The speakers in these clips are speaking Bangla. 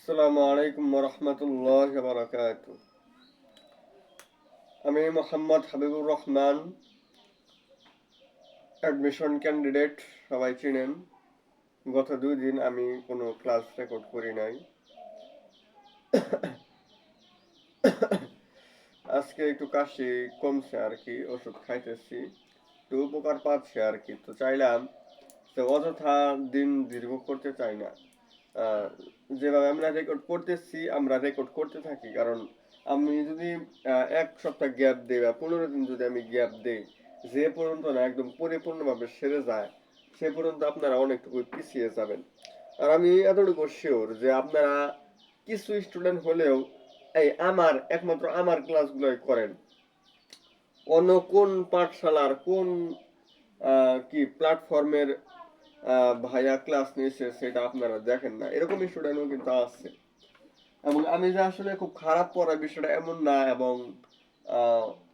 আসসালামু আলাইকুম ওরহমতুল্লাহ বারাকাতু। আমি মোহাম্মদ হাবিবুর রহমান, অ্যাডমিশন ক্যান্ডিডেট। সবাই চিনেন। গত 2 দিন আমি কোনো ক্লাস রেকর্ড করি নাই। আজকে একটু কাশি কমছে আর কি, ওষুধ খাইতেছি, একটু উপকার পাচ্ছি আর কি। তো চাইলাম তো অযথা দিন দীর্ঘ করতে চাই না। আহ, যেভাবে আমরা রেকর্ড করতেছি আমরা রেকর্ড করতে থাকি, কারণ আমি যদি 1 সপ্তাহ গ্যাপ দিই বা 15 দিন যদি আমি গ্যাপ দিই, যে পর্যন্ত না একদম পরিপূর্ণভাবে সেরে যায় সে পর্যন্ত আপনারা অনেকটুকু পিছিয়ে যাবেন। আর আমি এতটুকু শিওর যে আপনারা কিছু স্টুডেন্ট হলেও এই আমার একমাত্র আমার ক্লাসগুলোই করেন। অন্য কোন পাঠশালার কোন কি প্ল্যাটফর্মের ভাইয়া ক্লাস নিয়েছে সেটা আপনারা দেখেন না, এরকম স্টুডেন্টও কিন্তু আছে। এবং আমি যে আসলে খুব খারাপ পড়াই বিষয়টা এমন না, এবং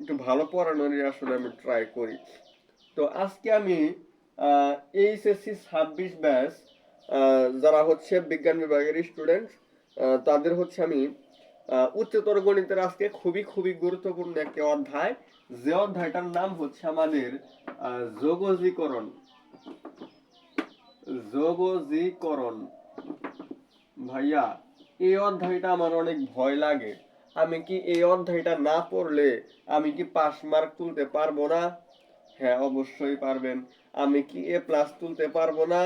একটু ভালো পড়ানোরই আসলে আমি ট্রাই করি। তো আজকে আমি এইচএসসি 26 ব্যাচ যারা হচ্ছে বিজ্ঞান বিভাগের স্টুডেন্ট, তাদের হচ্ছে আমি উচ্চতর গণিতের আজকে খুবই খুবই গুরুত্বপূর্ণ একটি অধ্যায়, যে অধ্যায়টার নাম হচ্ছে আমাদের যোগজীকরণ। যোগজীকরণ ভাইয়া, এই অধ্যায়টা আমার অনেক ভয় লাগে। আমি কি এই অধ্যায়টা না পড়লে আমি কি পাস মার্ক তুলতে পারবো না? হ্যাঁ, অবশ্যই পারবেন। আমি কি A+ তুলতে পারবো না?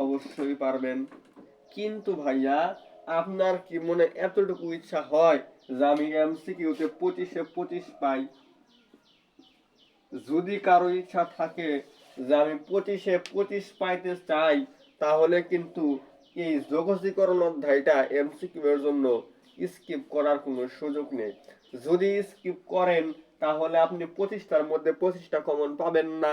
অবশ্যই পারবেন। কিন্তু ভাইয়া, আপনার কি মনে এতটুকু ইচ্ছা হয় যে আমি MCQ-তে 25-এ 25 পাই? যদি কারো ইচ্ছা থাকে যে আমি 25-এ 25 পাইতে চাই, তাহলে কিন্তু এই যোগজীকরণ অধ্যায়টা MCQ এর জন্য স্কিপ করার কোনো সুযোগ নেই। যদি স্কিপ করেন তাহলে আপনি 25টার মধ্যে 25টা কমন পাবেন না।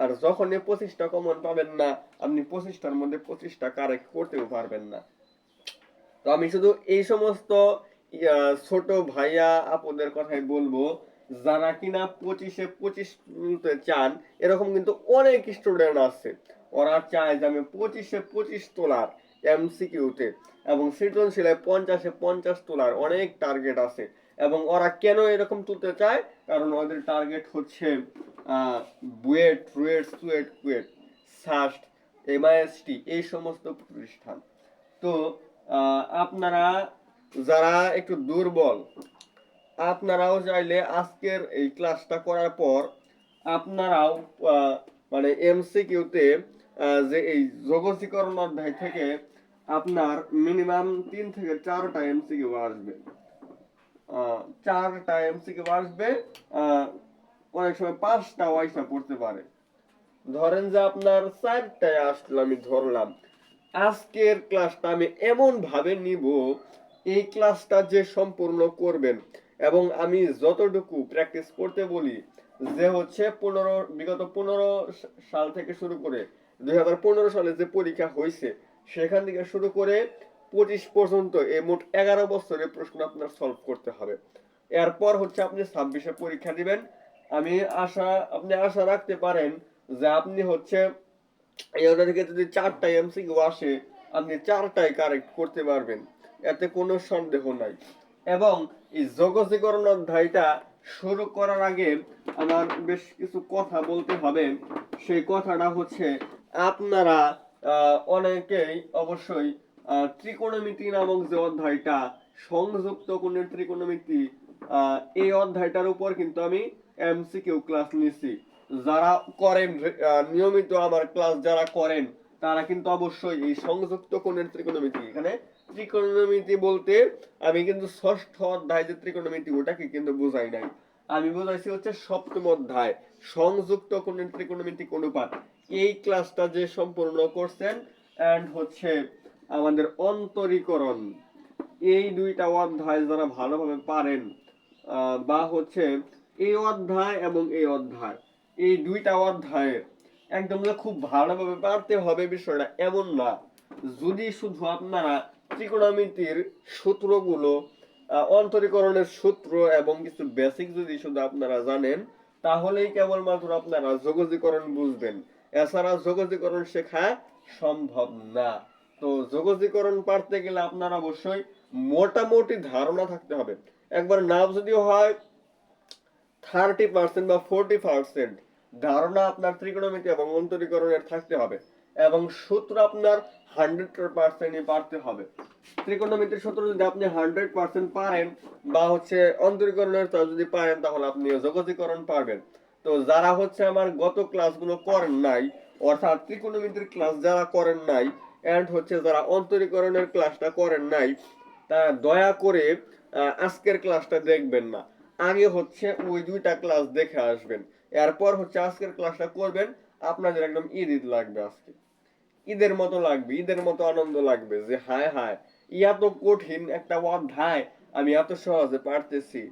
আর যখনই 25টা কমন পাবেন না, আপনি 25টার মধ্যে 25টা কারেক্ট করতেও পারবেন না। তো আমি শুধু এই সমস্ত ছোট ভাইয়া আপুদের কথাই বলবো, যারা কিনা 25-এ 25 তুলতে চান। এরকম কিন্তু অনেক স্টুডেন্ট আছে, ওরা চায় যে আমি 25-এ 25 তোলার MCQ-তে, এবং সৃজনশীলে 50-এ 50 তোলার অনেক টার্গেট আছে। এবং ওরা কেন এরকম তুলতে চায়? কারণ ওদের টার্গেট হচ্ছে BUET, RUET, suit, KUET, SUST, MIST এই সমস্ত প্রতিষ্ঠান। তো আপনারা যারা একটু দুর্বল, আপনারাও চাইলে আজকের এই ক্লাসটা করার পর আপনারাও মানে MCQ-তে যে এই যোগজীকরণ অধ্যায় থেকে আপনার মিনিমাম 3 থেকে 4টা MCQ আসবে। 4টা MCQ আসবে, অনেক সময় 5টাও আইসা পড়তে পারে। ধরেন যে আপনার 4টায় আসলো, আমি ধরলাম। আজকের ক্লাসটা আমি এমন ভাবে নিব, এই ক্লাসটা যে সম্পূর্ণ করবেন, এবং আমি যতটুকু প্র্যাকটিস করতে বলি, যে হচ্ছে বিগত 15 সাল থেকে শুরু করে 2015 সালে যে পরীক্ষা হয়েছে সেখান থেকে শুরু করে 25 পর্যন্ত এই মোট 11 বছরের প্রশ্ন আপনার সলভ করতে হবে। এরপর হচ্ছে আপনি 26-এ পরীক্ষা দিবেন। আপনি আশা রাখতে পারেন যে আপনি হচ্ছে এটা থেকে যদি 4টা MCQ আসে, আপনি 4টাই কারেক্ট করতে পারবেন, এতে কোনো সন্দেহ নাই। এবং এই যোগজীকরণ অধ্যায়টা শুরু করার আগে আমার বেশ কিছু কথা বলতে হবে। সেই কথাটা হচ্ছে, আপনারা অনেকেই অবশ্যই ত্রিকোণমিতি নামক যে অধ্যায়টা, সংযুক্ত কোণের ত্রিকোণমিতি, এই অধ্যায়টার উপর কিন্তু আমি MCQ ক্লাস নিছি। যারা করেন নিয়মিত আমার ক্লাস যারা করেন, তারা কিন্তু অবশ্যই এই সংযুক্ত কোণের ত্রিকোণমিতি, এখানে ত্রিকোণমিতি বলতে আমি কিন্তু 6ষ্ঠ অধ্যায় যে ত্রিকোণমিতি ওটাকে কিন্তু বোঝাই নাই। আমি বোঝাইছি হচ্ছে 7ম অধ্যায়, সংযুক্ত কোণের ত্রিকোণমিতিক অনুপাত। এই ক্লাসটা যে সম্পূর্ণ করছেন, এন্ড হচ্ছে আমাদের অন্তরীকরণ, এই 2টা অধ্যায় যারা ভালোভাবে পারেন, বা হচ্ছে এই অধ্যায় এবং এই অধ্যায়, এই 2টা অধ্যায়ের একদম যে খুব ভালোভাবে পারতে হবে বিষয়টা এমন না। যদি শুধু আপনারা ত্রিকোণমিতির সূত্রগুলো, অন্তরীকরণের সূত্র এবং কিছু বেসিক যদি শুধু আপনারা জানেন, তাহলেই কেবলমাত্র আপনারা যোগজীকরণ বুঝবেন। এছাড়া যোগজীকরণ শেখা সম্ভব না। তো যোগজীকরণ পারতে গেলে আপনারা অবশ্যই মোটামুটি ধারণা থাকতে হবে। একবার নাও যদি হয় 30% বা 40% ধারণা আপনার ত্রিকোণমিতি এবং অন্তরীকরণের থাকতে হবে, এবং সূত্র আপনার 100%ই পারতে হবে। ত্রিকোণমিতির সূত্র যদি আপনি 100% পারেন বা হচ্ছে অন্তরীকরণের যদি পারেন, তাহলে আপনি যোগজীকরণ পারবেন। তো যারা হচ্ছে আমার গত ক্লাসগুলো করেন নাই, অর্থাৎ ত্রিকোণমিতির ক্লাস যারা করেন নাই এন্ড হচ্ছে যারা অন্তরীকরণের ক্লাসটা করেন নাই, তারা দয়া করে আজকের ক্লাসটা দেখবেন না। আগে হচ্ছে ওই দুইটা ক্লাস দেখে আসবেন, এরপর হচ্ছে আজকের ক্লাসটা করবেন। আপনাদের একদম ঈদ ঈদ লাগবে, আজকে ঈদের মতো লাগবে, ঈদের মতো আনন্দ লাগবে যে হায় হায় এত কঠিন একটা অধ্যায় আমি এত সহজে পারতেছি।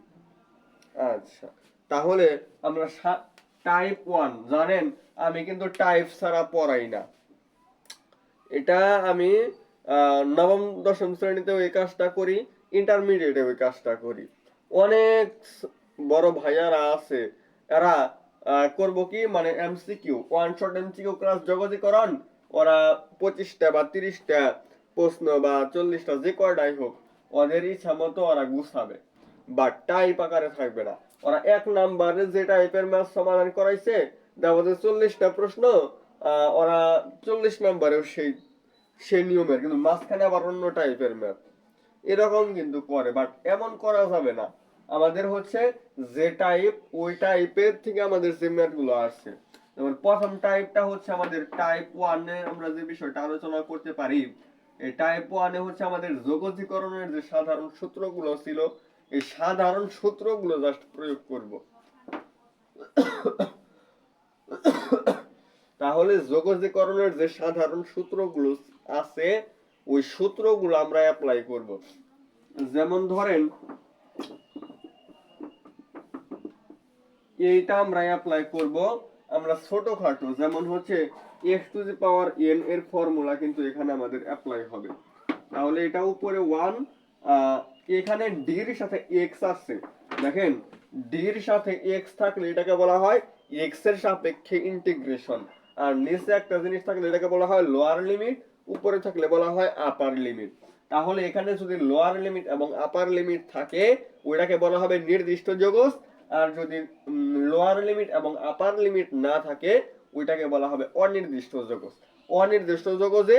আচ্ছা, তাহলে আমরা টাইপ 1 জানেন, আমি কিন্তু টাইপ ছাড়া পড়াই না। এটা আমি নবম দশম শ্রেণীতে ওই কাজটা করি, ইন্টারমিডিয়েটে ওই কাজটা করি। অনেক বড় ভাইয়ারা আছে, এরা করব কি মানে MCQ, one shot MCQ class জগতীকরণ, ওরা 25টা বা 30টা প্রশ্ন বা 40টা যে কয়টাই হোক ওদের ইচ্ছা মতো ওরা গুছাবে, বা টাইপ আকারে থাকবে না। ওরা 1 নাম্বারে যে টাইপের ম্যাথ সমাধান করাইছে, দেখো যে 40টা প্রশ্ন, ওরা 40 নাম্বারেও সেই সেই নিয়মের, কিন্তু মাঝখানে আবার অন্য টাইপের ম্যাথ এরকম কিন্তু করে। বাট এমন করা যাবে না, আমাদের হচ্ছে যে টাইপ ওই টাইপের থেকে আমাদের যে ম্যাথ গুলো আসছে। যেমন প্রথম টাইপটা হচ্ছে আমাদের টাইপ 1-এ আমরা যে বিষয়টা আলোচনা করতে পারি, এই টাইপ 1-এ হচ্ছে আমাদের যোগজীকরণের যে সাধারণ সূত্রগুলো ছিল, এই সাধারণ সূত্রগুলো জাস্ট প্রয়োগ করব। তাহলে যোগজীকরণের যে সাধারণ সূত্রগুলো আছে ওই সূত্রগুলো আমরা অ্যাপ্লাই করব। যেমন ধরেন এইটা আমরা অ্যাপ্লাই করব আমরা ছোটখাটো, যেমন হচ্ছে x to the power n এর ফর্মুলা কিন্তু এখানে আমাদের অ্যাপ্লাই হবে। তাহলে এটা উপরে 1, এখানে d এর সাথে x আছে, দেখেন d এর সাথে x থাকলে এটাকে বলা হয় x এর সাপেক্ষে ইন্টিগ্রেশন, আর নিচে একটা জিনিস থাকলে এটাকে বলা হয় লোয়ার লিমিট, উপরে থাকলে বলা হয় আপার লিমিট। তাহলে এখানে যদি লোয়ার লিমিট এবং আপার লিমিট থাকে ওইটাকে বলা হবে নির্দিষ্ট যোগজ, আর যদি লোয়ার লিমিট এবং আপার লিমিট না থাকে ওইটাকে বলা হবে অনির্দিষ্ট যোগজ। অনির্দিষ্ট যোগজে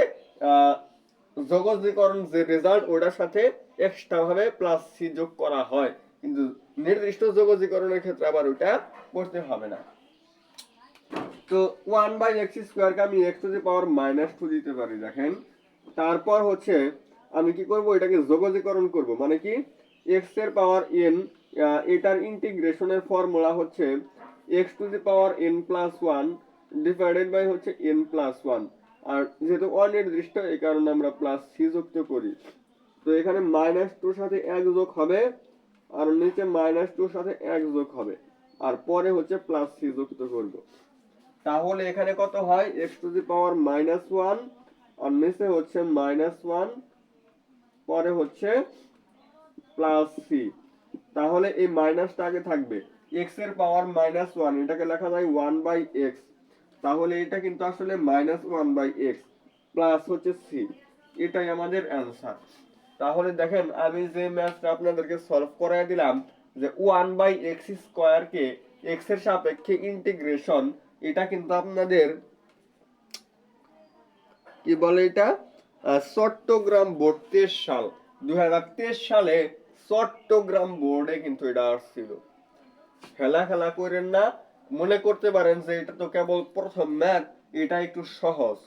যোগজীকরণ যে রেজাল্ট ওটার সাথে এক্সট্রা ভাবে প্লাস সি যোগ করা হয়, কিন্তু নির্দিষ্ট যোগজীকরণের ক্ষেত্রে আবার ওটা করতে হবে না। তো 1/x² কে আমি x টু দি পাওয়ার -2 দিতে পারি, দেখেন। তারপর হচ্ছে আমি কি করব, এটাকে যোগজীকরণ করব, মানে কি x এর পাওয়ার n, এটার ইন্টিগ্রেশনের ফর্মুলা হচ্ছে x to the power n+1 divided by হচ্ছে n+1, আর যেহেতু অনির্দিষ্ট এই কারণে আমরা প্লাস সি যুক্ত করি। তো এখানে -2 সাথে 1 যোগ হবে, আর নিচে -2 সাথে 1 যোগ হবে, আর পরে হচ্ছে প্লাস সি যুক্ত করব। তাহলে এখানে কত হয়, x টু দি পাওয়ার -1 আর নিচে হচ্ছে -1, পরে হচ্ছে প্লাস সি। তাহলে এই মাইনাসটা আগে থাকবে, x এর পাওয়ার -1 এটাকে লেখা যায় 1/x, তাহলে এটা কিন্তু আসলে -1/x প্লাস হচ্ছে সি, এটাই আমাদের অ্যান্সার। তাহলে দেখেন আমি যে ম্যাথটা আপনাদেরকে সলভ করাই দিলাম, যে 1/x² কে x এর সাপেক্ষে ইন্টিগ্রেশন, এটা কিন্তু আপনাদের কি বলে, এটা চট্টগ্রাম বোর্ড 23 সাল 2023 সালে চট্টগ্রাম বোর্ডে কিন্তু এটা আসছিল। খেলা খেলা করেন না, মনে করতে পারেন যে এটা তো কেবল প্রথম ম্যাথ, এটা একটু সহজ,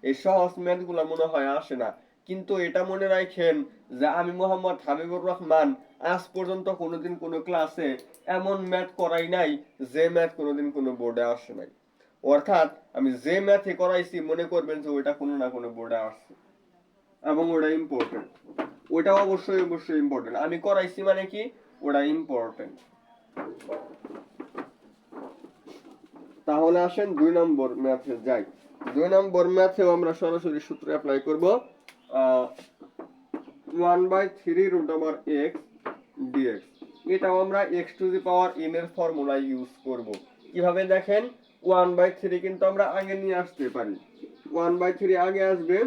এই সহজ ম্যাথ গুলা মনে হয় আসে না। কিন্তু এটা মনে রাখেন যে আমি মোহাম্মদ হাবিবুর রহমান আজ পর্যন্ত কোনোদিন কোনো ক্লাসে এমন ম্যাথ করাই নাই যে ম্যাথ কোনোদিন কোনো বোর্ডে আসে নাই। অর্থাৎ আমি যে ম্যাথে করাইছি মনে করবেন যে ওইটা কোনো না কোনো বোর্ডে আসছে, এবং ওটা ইম্পর্টেন্ট, ওটা অবশ্যই অবশ্যই ইম্পর্টেন্ট, আমি করাইছি মানে কি ওটা ইম্পর্টেন্ট। তাহলে আসেন 2 নম্বর ম্যাথে যাই। 2 নম্বর ম্যাথেও আমরা সরাসরি সূত্র অ্যাপ্লাই করব, 1/3√x dx। এটাও আমরা x to the power n এর ফর্মুলা ইউজ করব। কিভাবে দেখেন, 1/3 কিন্তু আমরা আগে নিয়ে আসতে পারি, 1/3 আগে আসবে,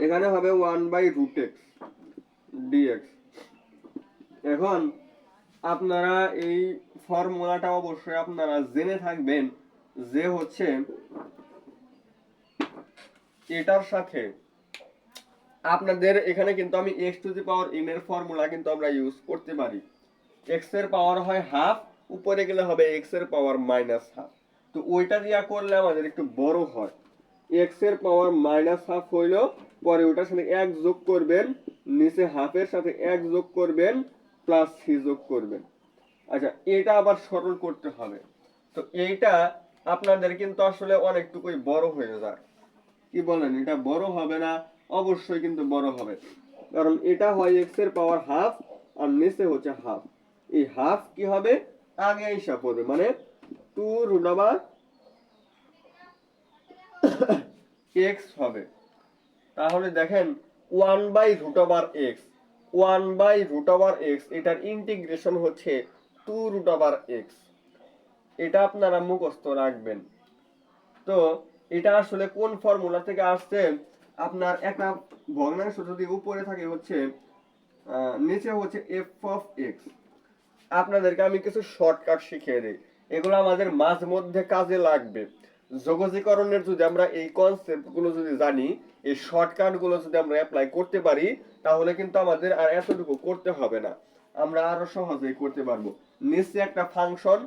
এখানে হবে 1/√x ডিএক্স। এখন আপনারা এই ফর্মুলাটা অবশ্যই আপনারা জেনে থাকবেন যে হচ্ছে এটার সাথে আপনাদের এখানে কিন্তু আমি x two the power N এর ফর্মুলা কিন্তু আমরা ইউজ করতে পারি। এক্স এর পাওয়ার হয় হাফ, উপরে গেলে হবে এক্স এর পাওয়ার মাইনাস হাফ। তো ওইটা দিয়া করলে আমাদের একটু বড় হয়। এক্স এর পাওয়ার মাইনাস হাফ হইলো, পরে ওটার সাথে এক যোগ করবেন, নিচে হাফের সাথে এক যোগ করবেন, প্লাস সি যোগ করবেন। আচ্ছা, এটা আবার সরল করতে হবে। তো এইটা আপনাদের কিন্তু আসলে অনেকটুকুই বড় হয়ে যায়। কি বলেন, এটা বড় হবে না? অবশ্যই কিন্তু বড় হবে, কারণ এটা হয় এক্স এর পাওয়ার হাফ আর নিচে হচ্ছে হাফ। এই হাফ কি হবে, আগে হিসাব হবে, মানে 2√x হবে। তাহলে দেখেন 1/√x, 1/√x, এটার ইন্টিগ্রেশন হচ্ছে 2√x। এটা আপনারা মুখস্থ রাখবেন। তো এটা আসলে কোন ফর্মুলা থেকে আসছে, আপনার একটা ভগ্নাংশ যদি উপরে থাকে হচ্ছে নিচে হচ্ছে এফ অফ এক্স। আপনাদেরকে আমি কিছু শর্টকাট শিখিয়ে দিই, এগুলো আমাদের মাঝে মধ্যে কাজে লাগবে। যোগজীকরণের যদি আমরা এই কনসেপ্ট গুলো যদি জানি, এই শর্টকাট গুলো যদি আমরা অ্যাপ্লাই করতে পারি, তাহলে কিন্তু আমাদের আর এতটুকু করতে হবে না, আমরা আরো সহজেই করতে পারবো। নিচে একটা ফাংশন,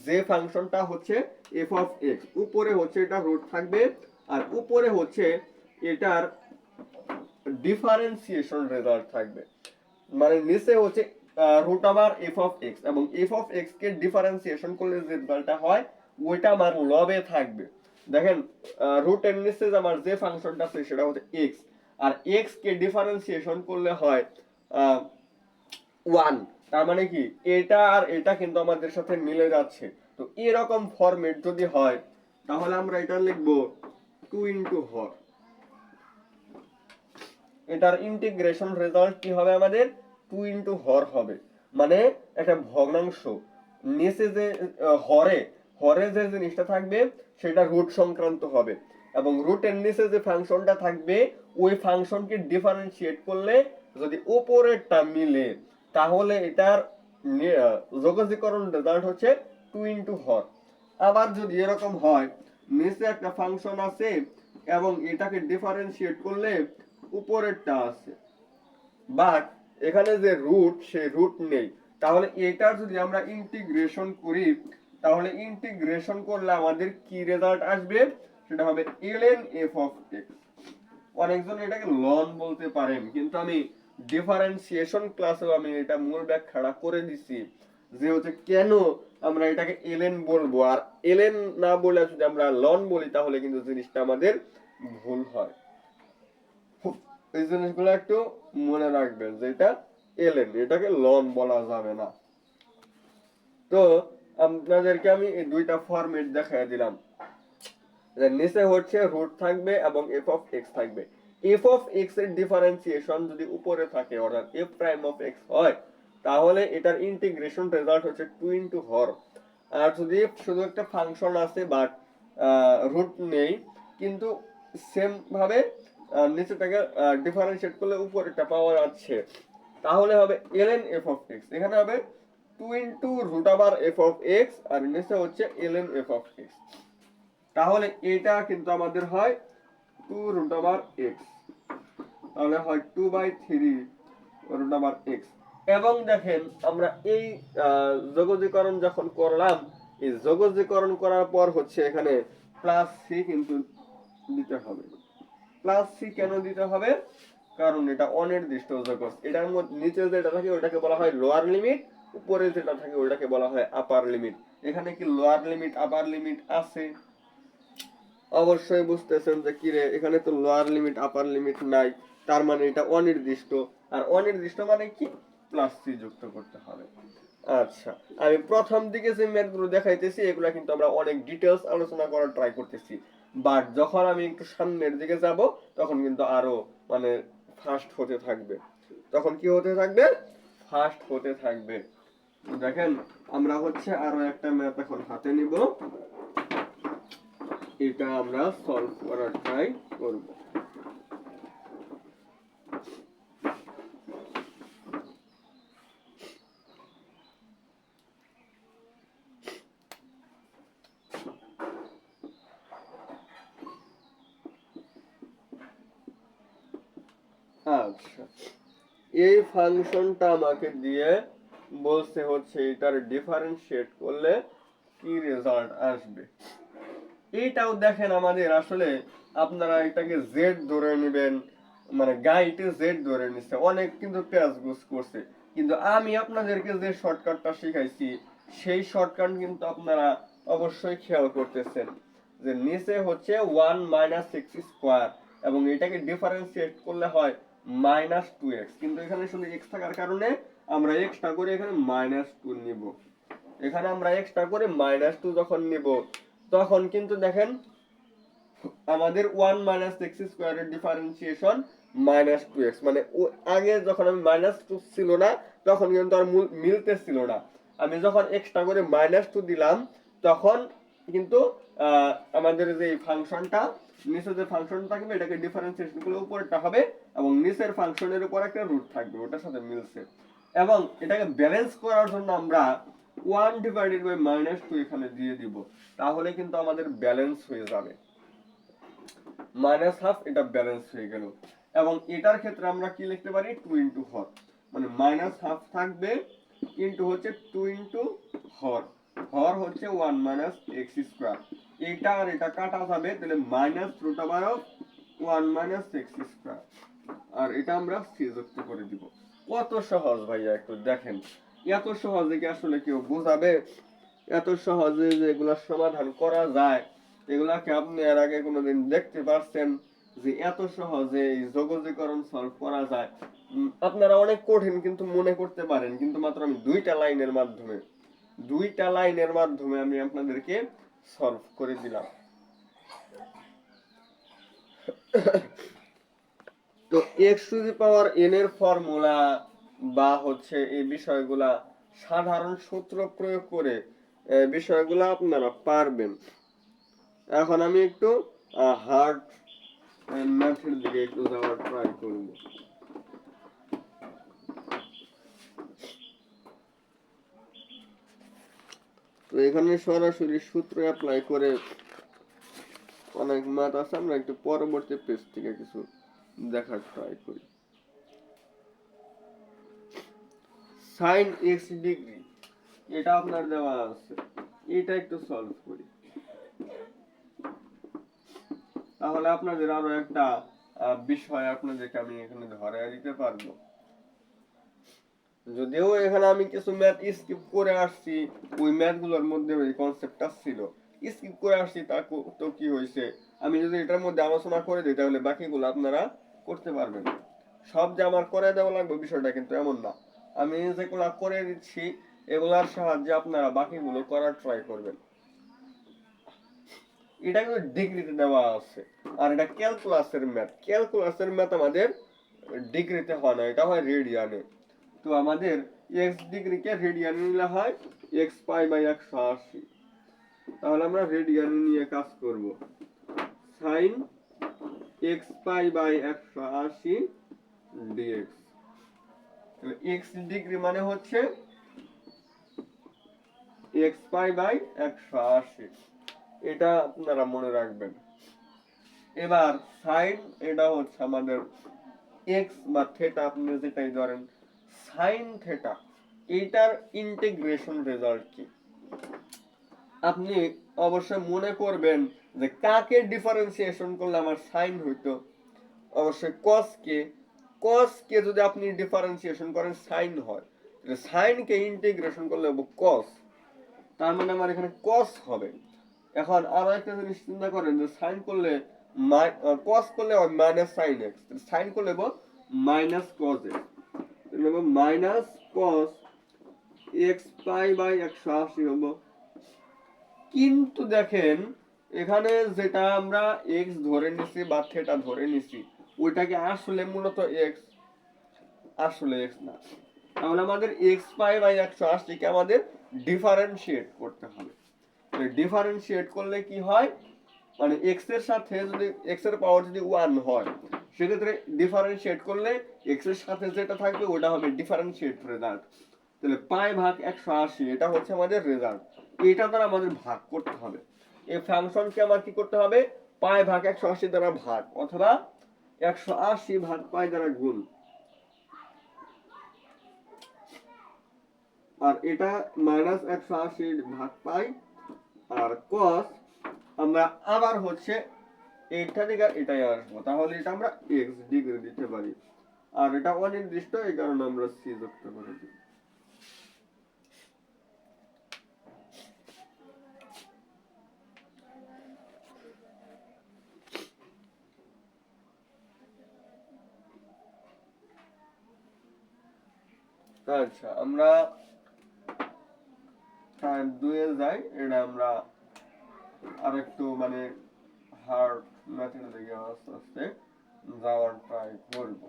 যে ফাংশনটা হচ্ছে এফ অফ এক্স, উপরে হচ্ছে এটা রুট থাকবে, আর উপরে হচ্ছে এটার ডিফারেন্সিয়েশন রেজাল্ট থাকবে। মানে নিচে হচ্ছে root over f of x, এবং এফ অফ এক্স কে ডিফারেন্সিয়েশন করলে যে রেজাল্টটা হয় ওইটা আমার লবে থাকবে। দেখেন রুটের নিচে আমার যে ফাংশনটা আছে সেটা হচ্ছে এক্স, আর এক্স কে ডিফারেন্সিয়েশন করলে হয় 1। তার মানে কি এটা আর এটা কিন্তু আমাদের সাথে মিলে যাচ্ছে। তো এরকম ফরম্যাট যদি হয়, তাহলে আমরা এটা লিখবো 2 ইনটু হর। এটার ইন্টিগ্রেশন রেজাল্ট কি হবে আমাদের, 2 ইনটু হর হবে। মানে একটা ভগ্নাংশ নিচে যে হরে হরে যে জিনিসটা থাকবে সেটা রুট সংক্রান্ত হবে, এবং রুটের নিচে যে ফাংশনটা থাকবে ওই ফাংশনকে ডিফারেন্সিয়েট করলে যদি উপরেরটা মিলে, তাহলে এটার যোগজীকরণ রেজাল্ট হচ্ছে 2 ইনটু হর। আবার যদি এরকম হয়, নিচে একটা ফাংশন আছে এবং এটাকে ডিফারেন্সিয়েট করলে উপরেরটা আছে, বাট এখানে যে রুট সেই রুট নেই, তাহলে এটা যদি আমরা ইন্টিগ্রেশন করি, তাহলে ইন্টিগ্রেশন করলে আমাদের কি রেজাল্ট আসবে, সেটা হবে ln f of x। অনেকজন এটাকে লন বলতে পারেন, কিন্তু আমি ডিফারেন্সিয়েশন ক্লাসেও আমি এটা মূল ব্যাখ্যাটা করে দিছি যে হচ্ছে কেন আমরা এটাকে ln বলবো, আর ln না বলে যদি আমরা লন বলি তাহলে কিন্তু জিনিসটা আমাদের ভুল হয়। এই জিনিসগুলো একটু মনে রাখবেন যে এটা এলএন, এটাকে লন বলা যাবে না। তো আপনাদেরকে আমি এই দুইটা ফরম্যাট দেখাই দিলাম, যে নিচে হচ্ছে রুট থাকবে এবং এফ অফ এক্স থাকবে। এফ অফ এক্স এর ডিফারেন্সিয়েশন যদি উপরে থাকে অর্থাৎ এফ প্রাইম অফ এক্স হয়, তাহলে এটার ইন্টিগ্রেশন রেজাল্ট হচ্ছে 2 ইনটু হর। আর যদি শুধু একটা ফাংশন আছে বাট রুট নেই, কিন্তু সেম ভাবে নিচেটাকে ডিফারেন্সিয়েট করলে উপরেরটা পাওয়া যাচ্ছে, তাহলে হবে ln f of x। এখানে হবে 2 into root over f of x, আর নিচে হচ্ছে ln f of x। তাহলে এটা কিন্তু আমাদের হয় 2 রুট ওভার x, তাহলে হয় 2/3 রুট ওভার x। এবং দেখেন আমরা এই যোগজীকরণ যখন করলাম, এই যোগজীকরণ করার পর হচ্ছে এখানে প্লাস সি কিন্তু দিতে হবে। প্লাস সি কেন দিতে হবে, কারণ এটা অনির্দিষ্ট যোগক। এটার মধ্যে নিচে যেটা থাকে ওটাকে বলা হয় লোয়ার লিমিট, উপরে যেটা থাকে ওটাকে বলা হয় আপার লিমিট। এখানে কি লোয়ার লিমিট আপার লিমিট আছে? অবশ্যই বুঝতেছেন যে কি রে, এখানে তো লোয়ার লিমিট আপার লিমিট নাই, তার মানে এটা অনির্দিষ্ট। আর অনির্দিষ্ট মানে কি, প্লাস সি যুক্ত করতে হবে। আচ্ছা, আমি প্রথম দিকে যে ম্যাথগুলো দেখাইতেছি এগুলো কিন্তু আমরা অনেক ডিটেইলস আলোচনা করার ট্রাই করতেছি, বাট যখন আমি একটু সামনের দিকে যাব তখন কিন্তু আরো মানে ফাস্ট হতে থাকবে। তখন কি হতে থাকবে, ফাস্ট হতে থাকবে। দেখেন আমরা হচ্ছে আরো একটা ম্যাথ এখন হাতে নিব, এটা আমরা সলভ করার ট্রাই করব। আচ্ছা, এই ফাংশনটা আমাকে দিয়ে বলছে হচ্ছে এটার ডিফারেন্সিয়েট করলে কি রেজাল্ট আসবে। এইটাও দেখেন আমাদের আসলে আপনারা এটাকে জেড ধরে নেবেন, মানে গাইডে জেড ধরে নিচ্ছে, অনেক কিন্তু প্যাচগুজ করছে, কিন্তু আমি আপনাদেরকে যে শর্টকাটটা শিখাইছি সেই শর্টকাট কিন্তু আপনারা অবশ্যই খেয়াল করতেছেন যে নিচে হচ্ছে 1 মাইনাস এক্স স্কোয়ার এবং এটাকে ডিফারেন্সিয়েট করলে হয় মাইনাস 2x, কিন্তু এখানে শুধু এক্স থাকার কারণে আমরা এক্সট্রা করে এখানে মাইনাস 2 নিব। এখানে আমরা এক্সট্রা করে মাইনাস 2 যখন নিব তখন কিন্তু দেখেন আমাদের 1 মাইনাস এক্স স্কোয়ারের ডিফারেন্সিয়েশন মাইনাস 2x, মানে আগে যখন আমি মাইনাস 2 ছিল না তখন কিন্তু আর মিলতেছিল না, আমি যখন এক্সট্রা করে মাইনাস 2 দিলাম তখন কিন্তু আমাদের যে ফাংশনটা নিচে যে ফাংশনটা থাকবে এটাকে ডিফারেন্সিয়েশন করলে উপরেরটা হবে এবং নিচের ফাংশনের উপর একটা রুট থাকবে, ওটার সাথে মিলছে। এবং এটাকে ব্যালেন্স করার জন্য আমরা 1 ডিভাইডেড বাই মাইনাস 2 এখানে দিয়ে দিব, তাহলে কিন্তু আমাদের ব্যালেন্স হয়ে যাবে, মাইনাস হাফ, এটা ব্যালেন্স হয়ে গেল। এবং এটার ক্ষেত্রে আমরা কি লিখতে পারি 2 ইনটু হর, মানে মাইনাস হাফ থাকবে ইনটু হচ্ছে 2 ইনটু হর, হর হচ্ছে 1 মাইনাস এক্স স্কোয়ার, এটা আর এটা কাটা যাবে, তাহলে minus root over of 1 minus x square, আর এটা আমরা সি যুক্ত করে দিব। কত সহজ ভাইয়া, একটু দেখেন, এত সহজে কি আসলে কেউ বোঝাবে? এত সহজে যে এগুলা সমাধান করা যায়, এগুলাকে আপনি এর আগে কোনোদিন দেখতে পারছেন যে এত সহজে এই যোগজীকরণ সলভ করা যায়? আপনারা অনেক কঠিন কিন্তু মনে করতে পারেন, কিন্তু মাত্র আমি দুইটা লাইনের মাধ্যমে আমি আপনাদেরকে সলভ করে দিলাম। তো x two the power N এর ফর্মুলা বা হচ্ছে এই বিষয়গুলা সাধারণ সূত্র প্রয়োগ করে বিষয়গুলা আপনারা পারবেন। এখন আমি একটু হার্ড ম্যাথের দিকে একটু যাওয়ার ট্রাই করব। তো এখানে সরাসরি সূত্র অ্যাপ্লাই করে অনেক ম্যাথ আছে, আমরা একটু পরবর্তী পেজ থেকে কিছু দেখার ট্রাই করি। সাইন এক্স ডিগ্রি, এটা আপনার দেওয়া আছে, এটা একটু সলভ করি, তাহলে আপনাদের আরো একটা বিষয় আপনাদেরকে আমি এখানে ধরে দিতে পারবো। যদিও এখানে আমি কিছু ম্যাথ স্কিপ করে আসছি, ওই ম্যাথ গুলোর মধ্যে ওই কনসেপ্টটা ছিল, স্কিপ করে আসছি, তা তো কি হয়েছে, আমি যদি এটার মধ্যে আলোচনা করে দিই তাহলে বাকিগুলো আপনারা করতে পারবেন। সব যে আমার করে দেওয়া লাগবে বিষয়টা কিন্তু এমন না, আমি যেগুলা করে দিচ্ছি এগুলার সাহায্যে আপনারা বাকিগুলো করার ট্রাই করবেন। এটা কিন্তু ডিগ্রিতে দেওয়া আছে, আর এটা ক্যালকুলাসের ম্যাথ আমাদের ডিগ্রিতে হয় না, এটা হয় রেডিয়ানে। তো আমাদের এক্স ডিগ্রিকে রেডিয়ানে নিলে হয় এক্স পাই বাই 180, তাহলে আমরা রেডিয়ানে নিয়ে কাজ করব। Sine x pi by 180 dx, x degree মানে হচ্ছে এক্স পাই বাই 180, এটা আপনারা মনে রাখবেন। এবার সাইন, এটা হচ্ছে আমাদের এক্স বা থিটা, আপনি যেটাই ধরেন, সাইন থিটা, এইটার ইন্টিগ্রেশন রেজাল্ট কি? আপনি অবশ্যই মনে করবেন যে কাকে ডিফারেন্সিয়েশন করলে আমার সাইন হইতো, অবশ্যই কসকে যদি আপনি ডিফারেন্সিয়েশন করেন সাইন হয়, তাহলে সাইনকে ইন্টিগ্রেশন করলে কস, তার মানে আমার এখানে কস হবে। এখন আরো একটা জিনিস চিন্তা করেন যে সাইন করলে কস করলে মাইনাস সাইন এক্স, সাইন করলে minus cos x, minus cos x pi by 180 হবো। কিন্তু দেখেন এখানে যেটা আমরা এক্স ধরে নিছি বা থিটা ধরে নিছি ওইটাকে আসলে মূলত এক্স, আসলে এক্স না, তাহলে আমাদের এক্স পাই বাই 180 কে আমাদের ডিফারেন্সিয়েট করতে হবে। ডিফারেন্সিয়েট করলে কি হয়, মানে এক্স এর সাথে যদি এক্স এর পাওয়ার যদি 1 হয় সেক্ষেত্রে ডিফারেন্সিয়েট করলে এক্স এর সাথে যেটা থাকবে ওটা হবে ডিফারেন্সিয়েট রেজাল্ট, তাহলে পাই ভাগ 180 এটা হচ্ছে আমাদের রেজাল্ট, এটা দ্বারা আমাদের ভাগ করতে হবে। এই ফাংশনকে আমার কি করতে হবে, পাই ভাগ 180 দ্বারা ভাগ, অথবা 180 ভাগ পাই দ্বারা গুণ, আর এটা মাইনাস 180 ভাগ পাই, আর cos আমরা আবার হচ্ছে এইটা থেকে এটাই আসবো, তাহলে এটা আমরা x ডিগ্রি দিতে পারি, আর এটা অনির্দিষ্ট এই কারণে আমরা c যুক্ত করে দিই। আচ্ছা, আমরা টাইপ 2 এ যাই। এটা আমরা আরেকটু মানে হার্ড মেথড দিকে আস্তে আস্তে যাওয়ার ট্রাই করব।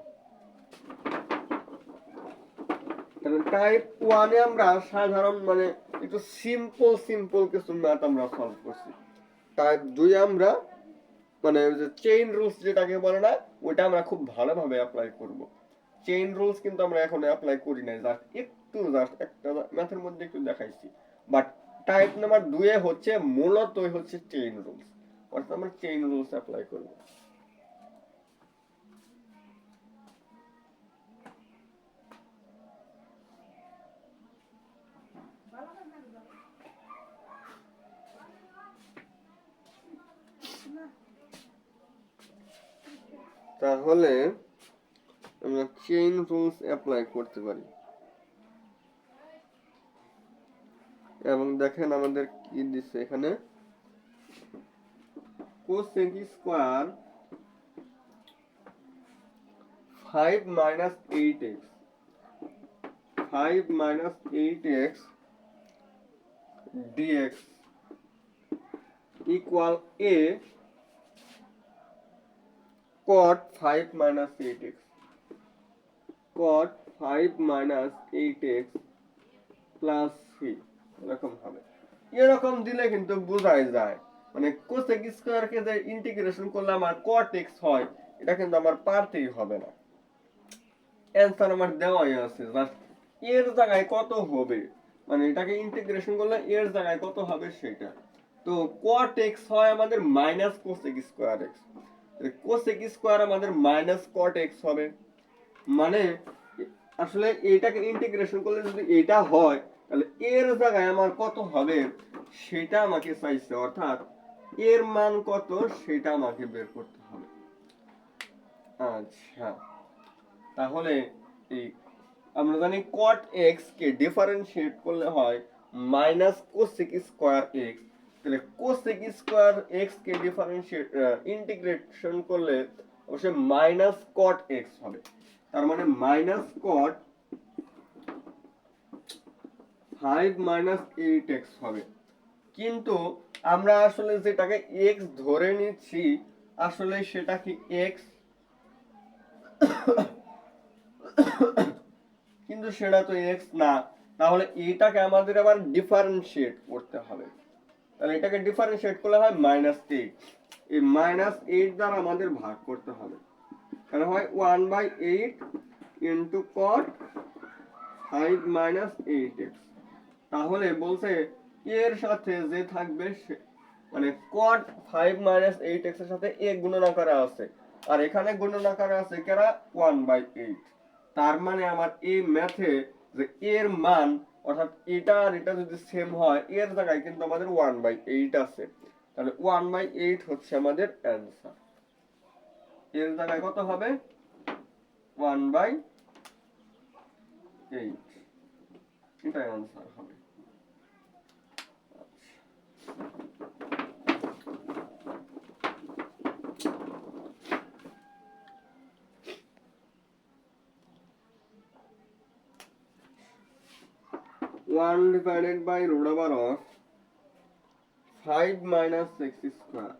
টাইপ 1 এ আমরা সাধারণ মানে একটু সিম্পল কিছু ম্যাথ আমরা সলভ করছি। টাইপ 2 এ আমরা মানে যে চেইন রুলস যেটাকে বলে না, ওটা আমরা খুব ভালোভাবে অ্যাপ্লাই করব। চেইন রুলস কিন্তু আমরা এখন অ্যাপ্লাই করি নাই, জাস্ট একটা ম্যাথের মধ্যে একটু দেখাইছি। বাট টাইপ নাম্বার 2 এ হচ্ছে মূলত হচ্ছে চেইন রুলস, অর্থাৎ আমরা চেইন রুলস অ্যাপ্লাই করব। তাহলে আমরা চেইন রুলস অ্যাপ্লাই করতে পারি, এবং দেখেন আমাদের কি দিচ্ছে এখানে, cosec square 5 minus 8x 5 minus 8x dx equal a cot 5 minus 8x cot 5 minus 8x plus 3 এরকম হবে। এরকম দিলে কিন্তু বোঝাই যায় মানে cosec স্কয়ার কে যে ইন্টিগ্রেশন করলে আমার cot x হয়, এটা কিন্তু আমার পারতেই হবে না, অ্যানসার আমার দেওয়াই আছে, জাস্ট এর জায়গায় কত হবে মানে এটাকে ইন্টিগ্রেশন করলে এর জায়গায় কত হবে সেটা। তো cot x হয় আমাদের minus cosec square x, cosec square আমাদের মাইনাস cot x হবে, মানে আসলে এইটাকে ইন্টিগ্রেশন করলে যদি এটা হয় তাহলে এর জায়গায় আমার কত হবে সেটা আমাকে চাইছে, অর্থাৎ এর মান কত সেটা আমাকে বের করতে হবে। আচ্ছা, তাহলে এই আমরা জানি cot x কে ডিফারেনশিয়েট করলে হয় মাইনাস cosec স্কয়ার x, তাহলে cosec স্কয়ার x কে ডিফারেনশিয়েট ইন্টিগ্রেশন করলে অবশ্যই মাইনাস cot x হবে, তার মানে মাইনাস cot 5 মাইনাস 8x হবে। কিন্তু আমরা আসলে যেটাকে x ধরে নিচ্ছি আসলে সেটা কি x, কিন্তু সেটা তো x না, তাহলে এটাকে আমাদের আবার ডিফারেনশিয়েট করতে হবে, তাহলে এটাকে ডিফারেনশিয়েট করলে হয় -8, এই -8 দ্বারা আমাদের ভাগ করতে হবে, তাহলে হয় 1/8 ইনটু cot 5 মাইনাস 8x। তাহলে বলছে এর সাথে যে থাকবে মানে cot 5 মাইনাস 8x এর সাথে a গুণনাকারে আছে, আর এখানে গুণনাকারে আছে কেরা 1/8, তার মানে আমার এই ম্যাথে যে এর মান অর্থাৎ এটা আর এটা যদি সেম হয় এর জায়গায় কিন্তু আমাদের 1/8 আছে, তাহলে 1/8 হচ্ছে আমাদের অ্যানসার। এর জায়গায় কত হবে 1/8, এটাই অ্যানসার হবে। 1 divided by root over of 5 minus x square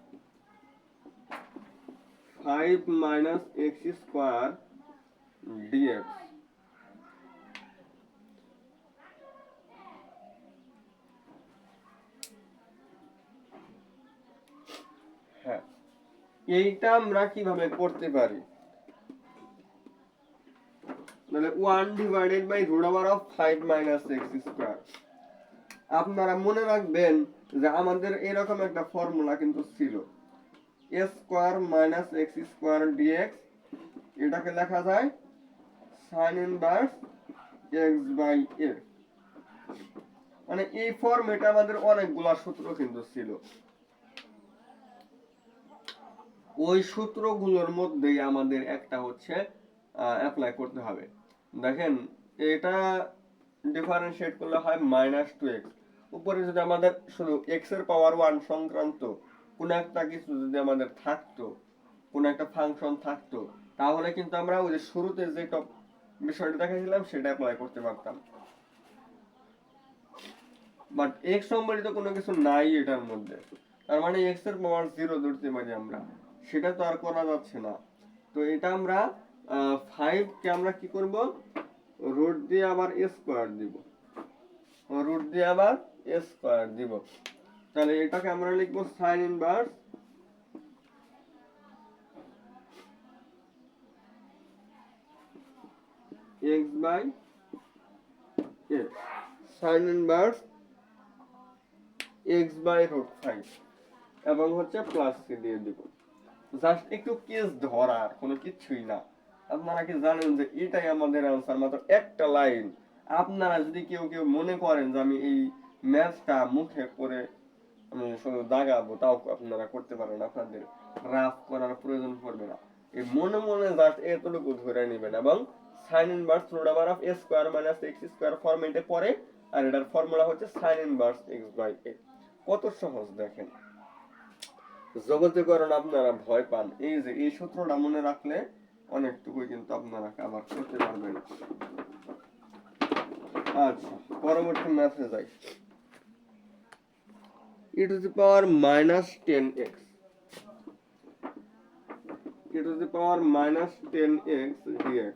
5 minus x square dx হ্যাঁ, এইটা আমরা কিভাবে করতে পারি, তাহলে 1 divided by root over of 5 minus x square, আপনারা মনে রাখবেন যে আমাদের এরকম একটা ফর্মুলা কিন্তু ছিল a square minus x square dx এটাকে লেখা যায় সাইন ইনভার্স এক্স বাই এ। মানে এই ফর্মেটে আমাদের অনেকগুলা সূত্র কিন্তু ছিল, ওই সূত্রগুলোর মধ্যেই আমাদের একটা হচ্ছে অ্যাপ্লাই করতে হবে। দেখেন এটা ডিফারেন্সিয়েট করলে হয় -2x, উপরে যদি আমাদের শুধু x এর পাওয়ার 1 সংক্রান্ত কোন একটা কিছু যদি আমাদের থাকতো, কোন একটা ফাংশন থাকতো, তাহলে কিন্তু আমরা ওই যে শুরুতে যে বিষয়টা দেখাইছিলাম সেটা অ্যাপ্লাই করতে পারতাম। বাট x সম্বলিত কোনো কিছু নাই এটার মধ্যে, তার মানে x এর পাওয়ার 0 ধরতে পারি আমরা, সেটা তো আর করা যাচ্ছে না। তো এটা আমরা 5 কে আমরা কি করব, রুট দিয়ে আবার স্কয়ার দিব, রুট দিয়ে আবার স্কয়ার দিব। তাহলে এটাকে আমরা লিখব sin inverse x by a, sin inverse x by root 5 এবং হচ্ছে প্লাস সি দিয়ে দিব। জাস্ট একটু কেস ধরার, কোনো কিছুই না। আপনারা কি জানেন যে এটাই আমাদের आंसर, মাত্র একটা লাইন। আপনারা যদি কেউ কেউ মনে করেন যে আমি এই ম্যাথটা মুখে করে আমি শুধু দাগাবো, তাও আপনারা করতে পারেন, আপনাদের রাফ করার প্রয়োজন পড়বে না। এই মনে মনে জাস্ট এতটুকু ধরে নেবেন এবং sin inverse root over of a square minus x square ফরম্যাটে পড়ে, আর এটার ফর্মুলা হচ্ছে sin inverse x by a। কত সহজ দেখেন, জগতীকরণ আপনারা ভয় পান, এই যে এই সূত্রটা মনে রাখলে অনেকটুকুই কিন্তু আপনারা কভার করতে পারবেন। আচ্ছা, পরবর্তী ম্যাথে যাই। e to the power -10x, e to the power -10x dx।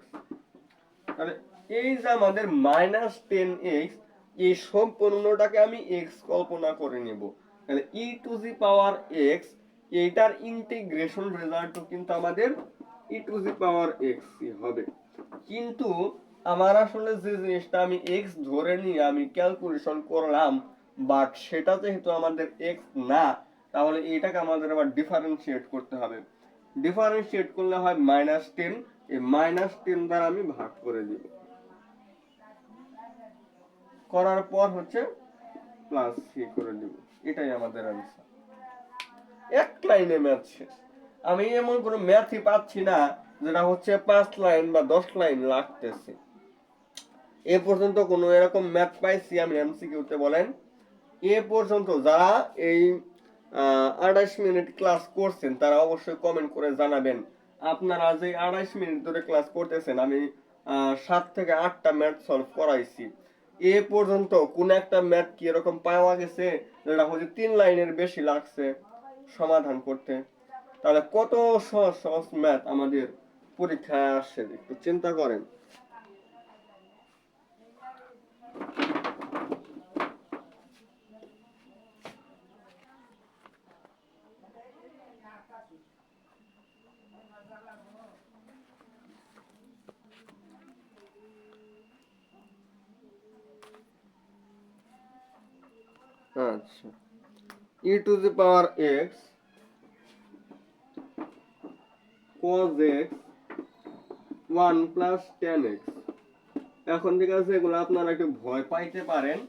তাহলে এই যে আমাদের -10x, এই সম্পূর্ণটাকে আমি x কল্পনা করে নেব। তাহলে e to the power x, এইটার ইন্টিগ্রেশন রেজাল্ট কিন্তু আমাদের e to the power x হবে। কিন্তু আমার আসলে যে জিনিসটা আমি x ধরে নিয়ে আমি ক্যালকুলেশন করলাম, বাট সেটা যেহেতু আমাদের x না, তাহলে এটাকে আমাদের আবার ডিফারেন্সিয়েট করতে হবে। ডিফারেন্সিয়েট করলে হয় -10, এই -10 দ্বারা আমি ভাগ করে দিব, করার পর হচ্ছে প্লাস সি করে দিব। এটাই আমাদের आंसर। এক লাইনে ম্যাথ শেষ। আমি এমন কোনো ম্যাথই পাচ্ছি না যেটা হচ্ছে 5 লাইন বা 10 লাইন লাগতেছে। এ পর্যন্ত কোনো এরকম ম্যাথ পাইছি আমি এমসিকিউতে বলেন? এ পর্যন্ত যারা এই 28 মিনিট ক্লাস করছেন তারা অবশ্যই কমেন্ট করে জানাবেন আপনারা যে 28 মিনিট ধরে ক্লাস করতেছেন, আমি 7 থেকে 8টা ম্যাথ সলভ করাইছি, এ পর্যন্ত কোন একটা ম্যাথ কি এরকম পাওয়া গেছে যেটা হচ্ছে 3 লাইনের বেশি লাগছে সমাধান করতে? তাহলে কত সহজ সহজ ম্যাথ আমাদের পরীক্ষায় আসছে, একটু চিন্তা করেন। আচ্ছা, e to the power x cos x 1 plus tan x। এখন ঠিক আছে, এগুলো আপনারা একটু ভয় পাইতে পারেন,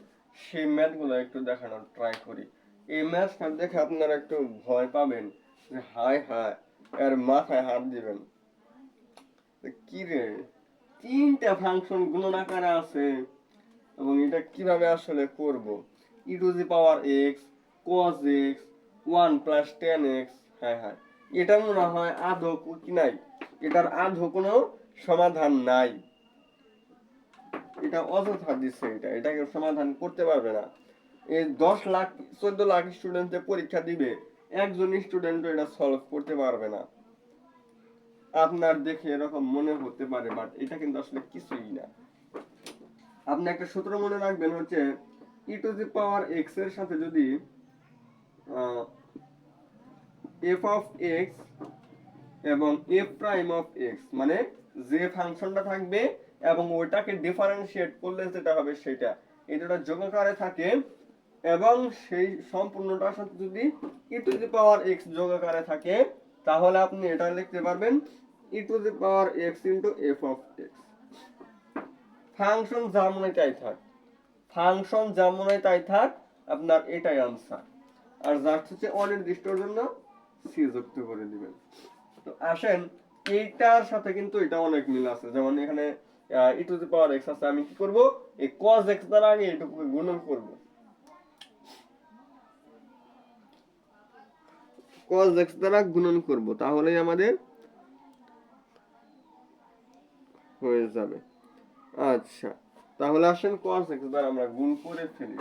সেই ম্যাথগুলো একটু দেখানোর ট্রাই করি। এই ম্যাথটা দেখে আপনারা একটু ভয় পাবেন যে হায় হায়, এর মাথায় হাত দিবেন কি রে, 3টা ফাংশন গুণন আকারে আছে এবং এটা কিভাবে আসলে করব। e to the power x cos x 1 plus tan x, হ্যাঁ হ্যাঁ, এটা মনে হয় আদৌ কি নাই, এটার আদৌ কোনো সমাধান নাই, এটা অযথা দিচ্ছে, এটা কেউ সমাধান করতে পারবে না। এই 10 লাখ 14 লাখ স্টুডেন্টে পরীক্ষা দিবে, একজন স্টুডেন্ট এটা সলভ করতে পারবে না। আপনার দেখে এরকম মনে হতে পারে, বাট এটা কিন্তু আসলে কিছুই না। আপনি একটা সূত্র মনে রাখবেন, হচ্ছে e to the power x এর সাথে যদি f অফ x এবং f প্রাইম অফ x, মানে যে ফাংশনটা থাকবে এবং ওইটাকে ডিফারেন্সিয়েট করলে যেটা হবে সেটা, এই দুটো যোগ আকারে থাকে এবং সেই সম্পূর্ণটার সাথে যদি e to the power x যোগ আকারে থাকে, তাহলে আপনি এটা লিখতে পারবেন e to the power x into f of x. Function যেমন তাই থাক, ফাংশন যেমন তাই থাক, আপনার এটাই আনসার। আর জাস্ট হচ্ছে অনির্দিষ্টর জন্য সি যুক্ত করে দিবেন। তো আসেন, এইটার সাথে কিন্তু এটা অনেক মিল আছে। যেমন এখানে ই টু দি পাওয়ার এক্স আছে, আমি কি করব, এই cos x দ্বারা আগে এটুকু গুণন করব। cos x দ্বারা গুণন করব, তাহলেই আমাদের হয়ে যাবে। আচ্ছা, তাহলে আসেন cos x দ্বারা আমরা গুণ করে ফেলি,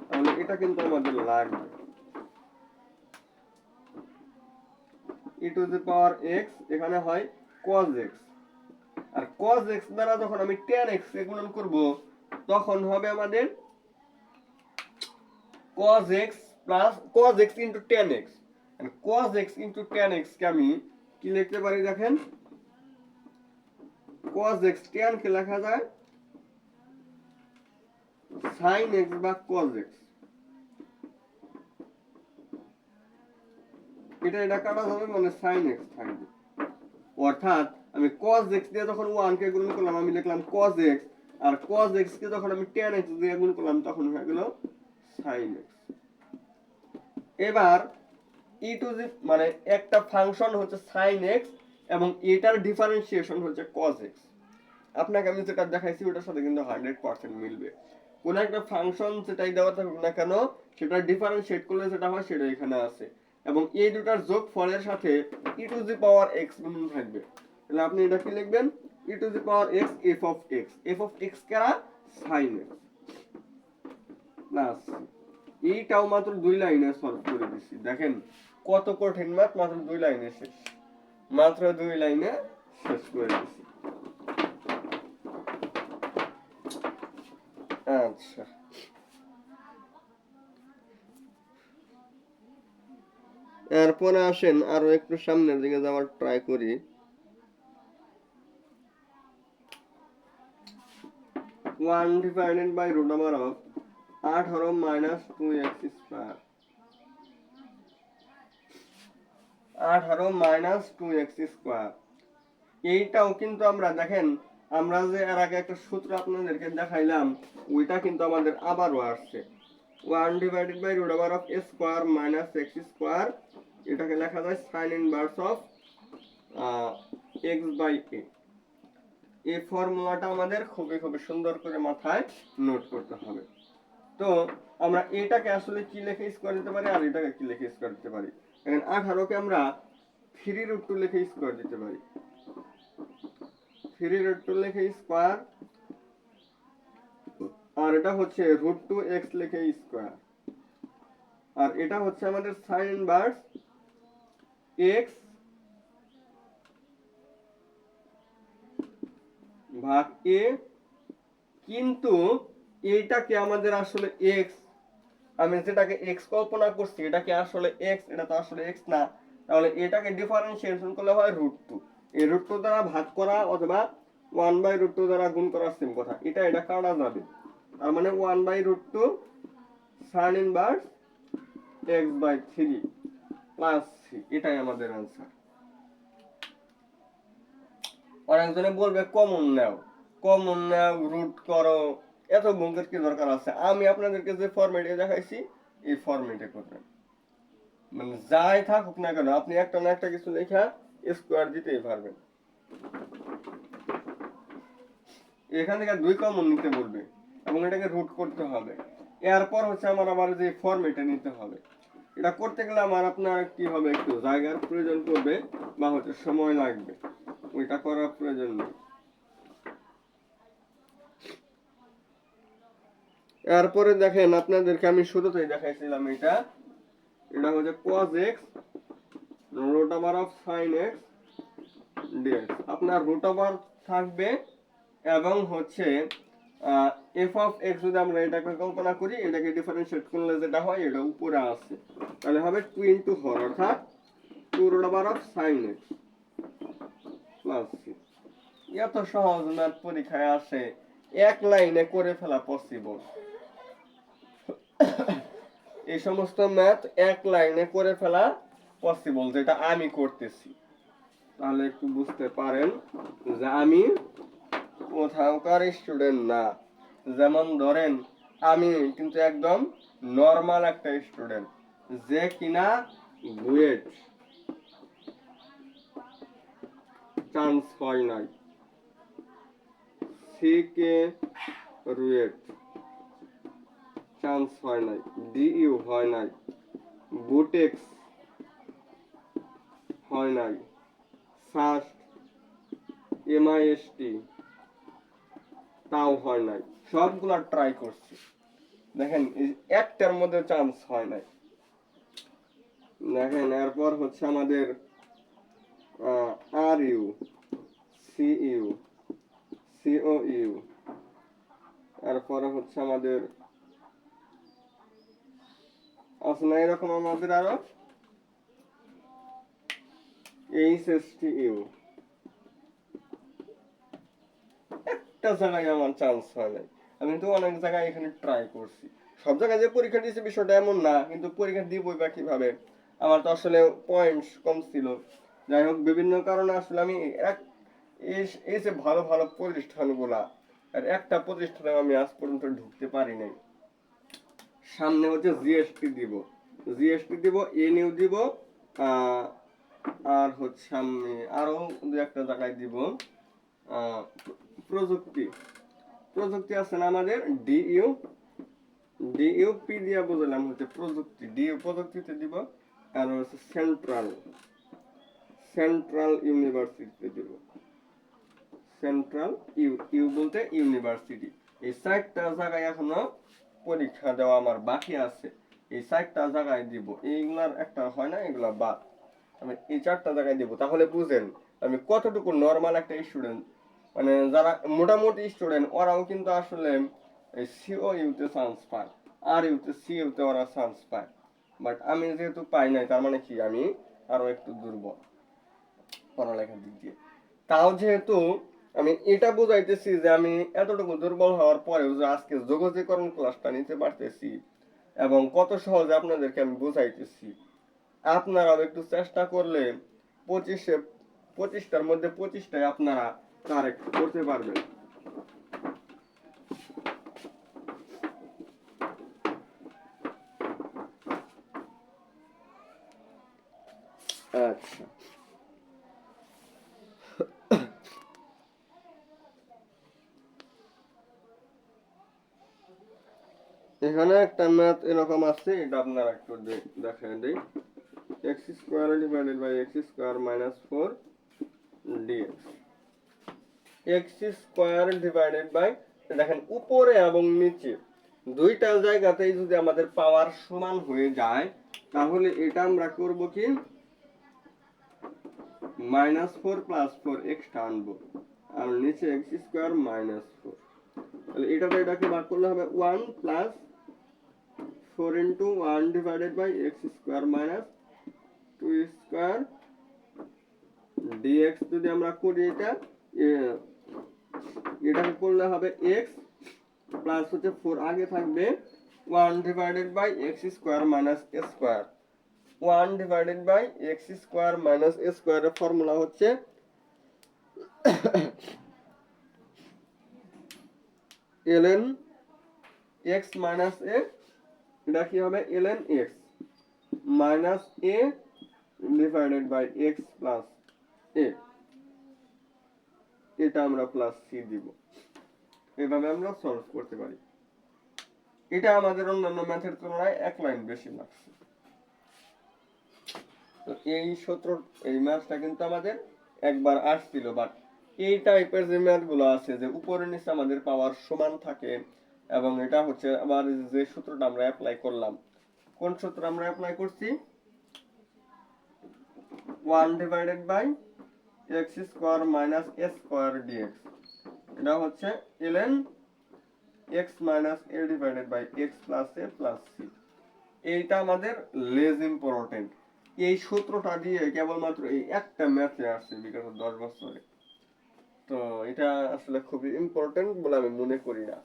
তাহলে এটা কিন্তু আমাদের লাগবে। ই টু দি পাওয়ার x এখানে হয় cos x, আর cos x দ্বারা যখন আমি tan x কে গুণন করব, তখন হবে আমাদের cos x plus cos x into tan x। আর cos x into tan x কে আমি কি লিখতে পারি দেখেন, cos x tan কে লেখা যায় sin x বা cos x। এটা কাটা যাবে, মানে sin x থাকবে। অর্থাৎ আমি cos x দিয়ে যখন 1 কে গুণ করলাম, আমি লিখলাম cos x, আর cos x কে যখন আমি tan x দিয়ে গুণ করলাম, তখন হয়ে গেল sin x। এবার ই টু দি মানে একটা ফাংশন হচ্ছে sin x এবং এটার ডিফারেন্সিয়েশন হচ্ছে cos x। আপনাকে আমি যেটা দেখাইছি ওটার সাথে কিন্তু 100% মিলবে। কোন একটা ফাংশন যেটাই দেওয়া থাকুক না কেন, সেটা ডিফারেন্সিয়েট করলে যেটা হয় সেটা এখানে আছে, এবং এই দুটার যোগফলের সাথে ই টু দি পাওয়ার x গুণ থাকবে। তাহলে আপনি এটা কি লিখবেন, e to the power x f of x, f of x কারা, sin x প্লাস, এইটাও মাত্র 2 লাইনে সলভ করে দিছি। দেখেন কত কঠিন ম্যাথ, মাত্র 2 লাইনে শেষ, মাত্র 2 লাইনে শেষ করে দিছি। আচ্ছা, এরপরে আসেন আরো একটু সামনের দিকে যাওয়ার ট্রাই করি। 1 divided by root over of 18 minus 2x square, 18 minus 2x square. এইটাও কিন্তু আমরা দেখেন, আমরা যে এর আগে একটা সূত্র আপনাদেরকে দেখাইলাম, ওইটা কিন্তু আমাদের আবারও আসছে। 1 divided by root over of a square minus x square, এটাকে লেখা যায় sin inverse of x by a। এই ফর্মুলাটা আমাদের খুবই খুবই সুন্দর করে মাথায় নোট করতে হবে। তো আমরা এটাকে আসলে কি লিখে স্কয়ার দিতে পারি, আর এটাকে কি লিখে স্কয়ার দিতে পারি। এখন 18 কে আমরা 3√2 লিখে স্কয়ার দিতে পারি, 3√2 লিখে স্কয়ার, আর এটা হচ্ছে √2x লিখে স্কয়ার, আর এটা হচ্ছে আমাদের sin ইনভার্স x ভাগ a, কিন্তু এইটাকে আমাদের আসলে x, আমি যেটাকে x কল্পনা করছি এটা কি আসলে x, এটা তো আসলে x না। তাহলে এটাকে ডিফারেন্সিয়েশন করলে হয় √2, এই √2 দ্বারা ভাগ করা অথবা 1/√2 দ্বারা গুণ করা সেম কথা, এটা কাটা যাবে। তার মানে 1/√2 sin inverse x/3 plus c, এটাই আমাদের आंसर। অনেকজনে বলবে কমন নাও, কমন নাও, রুট করো, এত বঙ্গের কি দরকার আছে। আমি আপনাদেরকে যে ফরম্যাটে দেখাইছি এই ফরম্যাটে করবেন, মানে যাই থাকুক না কেন আপনি একটা না একটা কিছু লেখা স্কোয়ার দিতেই পারবেন। এখান থেকে 2 কমন নিতে বলবে এবং এটাকে রুট করতে হবে। এরপর হচ্ছে আমার আবার যে ফরম্যাটে নিতে হবে। এটা করতে গেলে আমার আপনার কি হবে, একটু জায়গার প্রয়োজন পড়বে বা হচ্ছে সময় লাগবে, ওইটা করার প্রয়োজন নেই। এরপরে দেখেন আপনাদেরকে আমি শুরুতেই দেখাইছিলাম, এটা হচ্ছে cos x root over of sin x dx। আপনার রুট ওভার থাকবে এবং হচ্ছে f অফ x, যদি আমরা এটাকে কল্পনা করি, এটাকে ডিফারেন্সিয়েট করলে যেটা হয় এটা উপরে আসে, তাহলে হবে 2 ইনটু 4, অর্থাৎ 2 root over of sin x plus c। এত সহজ ম্যাথ পরীক্ষায় আসে, এক লাইনে করে ফেলা পসিবল। এই সমস্ত ম্যাথ এক লাইনে করে ফেলা পসিবল, যেটা আমি করতেছি। তাহলে একটু বুঝতে পারেন যে আমি কোথাওকার স্টুডেন্ট না। যেমন ধরেন আমি কিন্তু একদম নর্মাল একটা স্টুডেন্ট, যে কিনা বুয়েট চান্স হয় নাই, সিকে রুয়েট চান্স হয় নাই, ডিইউ হয় নাই, বুটেক্স হয় নাই, সাস্ট এমআইএসটি তাও হয় নাই, সবগুলা ট্রাই করছি, দেখেন একটার মধ্যে চান্স হয় নাই। দেখেন এরপর হচ্ছে আমাদের আর ইউ, সিইউ, সিওইউ, এরপরে হচ্ছে আমাদের আছে না এরকম আমাদের আরো এইচএসটিইউ, একটা জায়গায় আমার চান্স হয় নাই। আমি তো অনেক জায়গায় এখানে ট্রাই করছি, সব জায়গায় যে পরীক্ষা দিয়েছি বিষয়টা এমন না, কিন্তু পরীক্ষা দিবই বা কিভাবে, আমার তো আসলে পয়েন্টস কম ছিল। যাই হোক বিভিন্ন কারণে আসলে আমি এই যে ভালো ভালো প্রতিষ্ঠানগুলা, আর একটা প্রতিষ্ঠানে আমি আজ পর্যন্ত ঢুকতে পারি নাই। সামনে হচ্ছে জিএসটি দিব, জিএসটি দিব, এনইউ দিব, আর হচ্ছে আমি আরো দু একটা জায়গায় দিব, প্রযুক্তি, প্রযুক্তি আছে না আমাদের ডিইউ, ডিইউপি দিয়া বুঝলাম হচ্ছে প্রযুক্তি, ডিইউ প্রযুক্তিতে দিব, আর হচ্ছে সেন্ট্রাল, সেন্ট্রাল ইউনিভার্সিটিতে দিব, সেন্ট্রাল ইউ, ইউ বলতে ইউনিভার্সিটি। এই চারটা জায়গায় এখনো পরীক্ষা দেওয়া আমার বাকি আছে, এই চারটা জায়গায় দিব, এইগুলার একটা হয় না, এগুলা বাদ, আমি এই চারটা জায়গায় দিব। তাহলে বুঝেন আমি কতটুকু নর্মাল একটা স্টুডেন্ট, মানে যারা মোটামুটি স্টুডেন্ট ওরাও কিন্তু আসলে সিও ইউতে চান্স পায়, আর ইউতে সি ইউতে ওরা চান্স পায়, বাট আমি যেহেতু পাই নাই, তার মানে কি আমি আরো একটু দুর্বল পড়ালেখার দিক দিয়ে। তাও যেহেতু আমি এটা বুঝাইতেছি যে আমি এতটুকু দুর্বল হওয়ার পরেও যে আজকে যোগাযোগকরণ ক্লাসটা নিতে পারতেছি এবং কত সহজে আপনাদেরকে আমি বুঝাইতেছি, আপনারাও একটু চেষ্টা করলে 25টার মধ্যে 25টাই আপনারা কারেক্ট করতে পারবেন। আচ্ছা, এখানে একটা ম্যাথ এরকম আছে, এটা আপনারা একটু দেখেন দিই। X square divided by x square minus 4 dx, x square divided by, দেখেন উপরে এবং নিচে দুইটা জায়গাতেই যদি আমাদের পাওয়ার সমান হয়ে যায়, তাহলে এটা আমরা করব কি -4 + 4 এক্সট্রা আনবো, আর নিচে এক্স স্কোয়ার -4, তাহলে এটাতে এটাকে ভাগ করলে হবে 1 + 4 × 1 divided by x square minus 2 square dx। যদি আমরা করি এটাকে করলে হবে x প্লাস হচ্ছে 4 আগে থাকবে 1 divided by x square minus square, 1 divided by x square minus square এর ফর্মুলা হচ্ছে ln x মাইনাস a, এটা কি হবে ln x minus a divided by x plus a, এটা আমরা প্লাস c দিব। এভাবে আমরা সলভ করতে পারি। এটা আমাদের অন্যান্য ম্যাথের তুলনায় এক লাইন বেশি লাগছে। তো এই সূত্র, এই ম্যাথটা কিন্তু আমাদের একবার আসছিল, বাট এই টাইপের যে ম্যাথগুলো আছে যে উপরে নিচে আমাদের পাওয়ার সমান থাকে, এবং এটা হচ্ছে আবার যে সূত্রটা আমরা অ্যাপ্লাই করলাম, কোন সূত্র আমরা অ্যাপ্লাই করছি 1 divided by x square minus a square dx, এটা হচ্ছে ln x minus a divided by x plus a plus c। এইটা আমাদের লেস ইম্পর্টেন্ট, এই সূত্রটা দিয়ে কেবলমাত্র এই একটা ম্যাথে আসছে বিগত 10 বছরে, তো এটা আসলে খুবই ইম্পর্টেন্ট বলে আমি মনে করি না।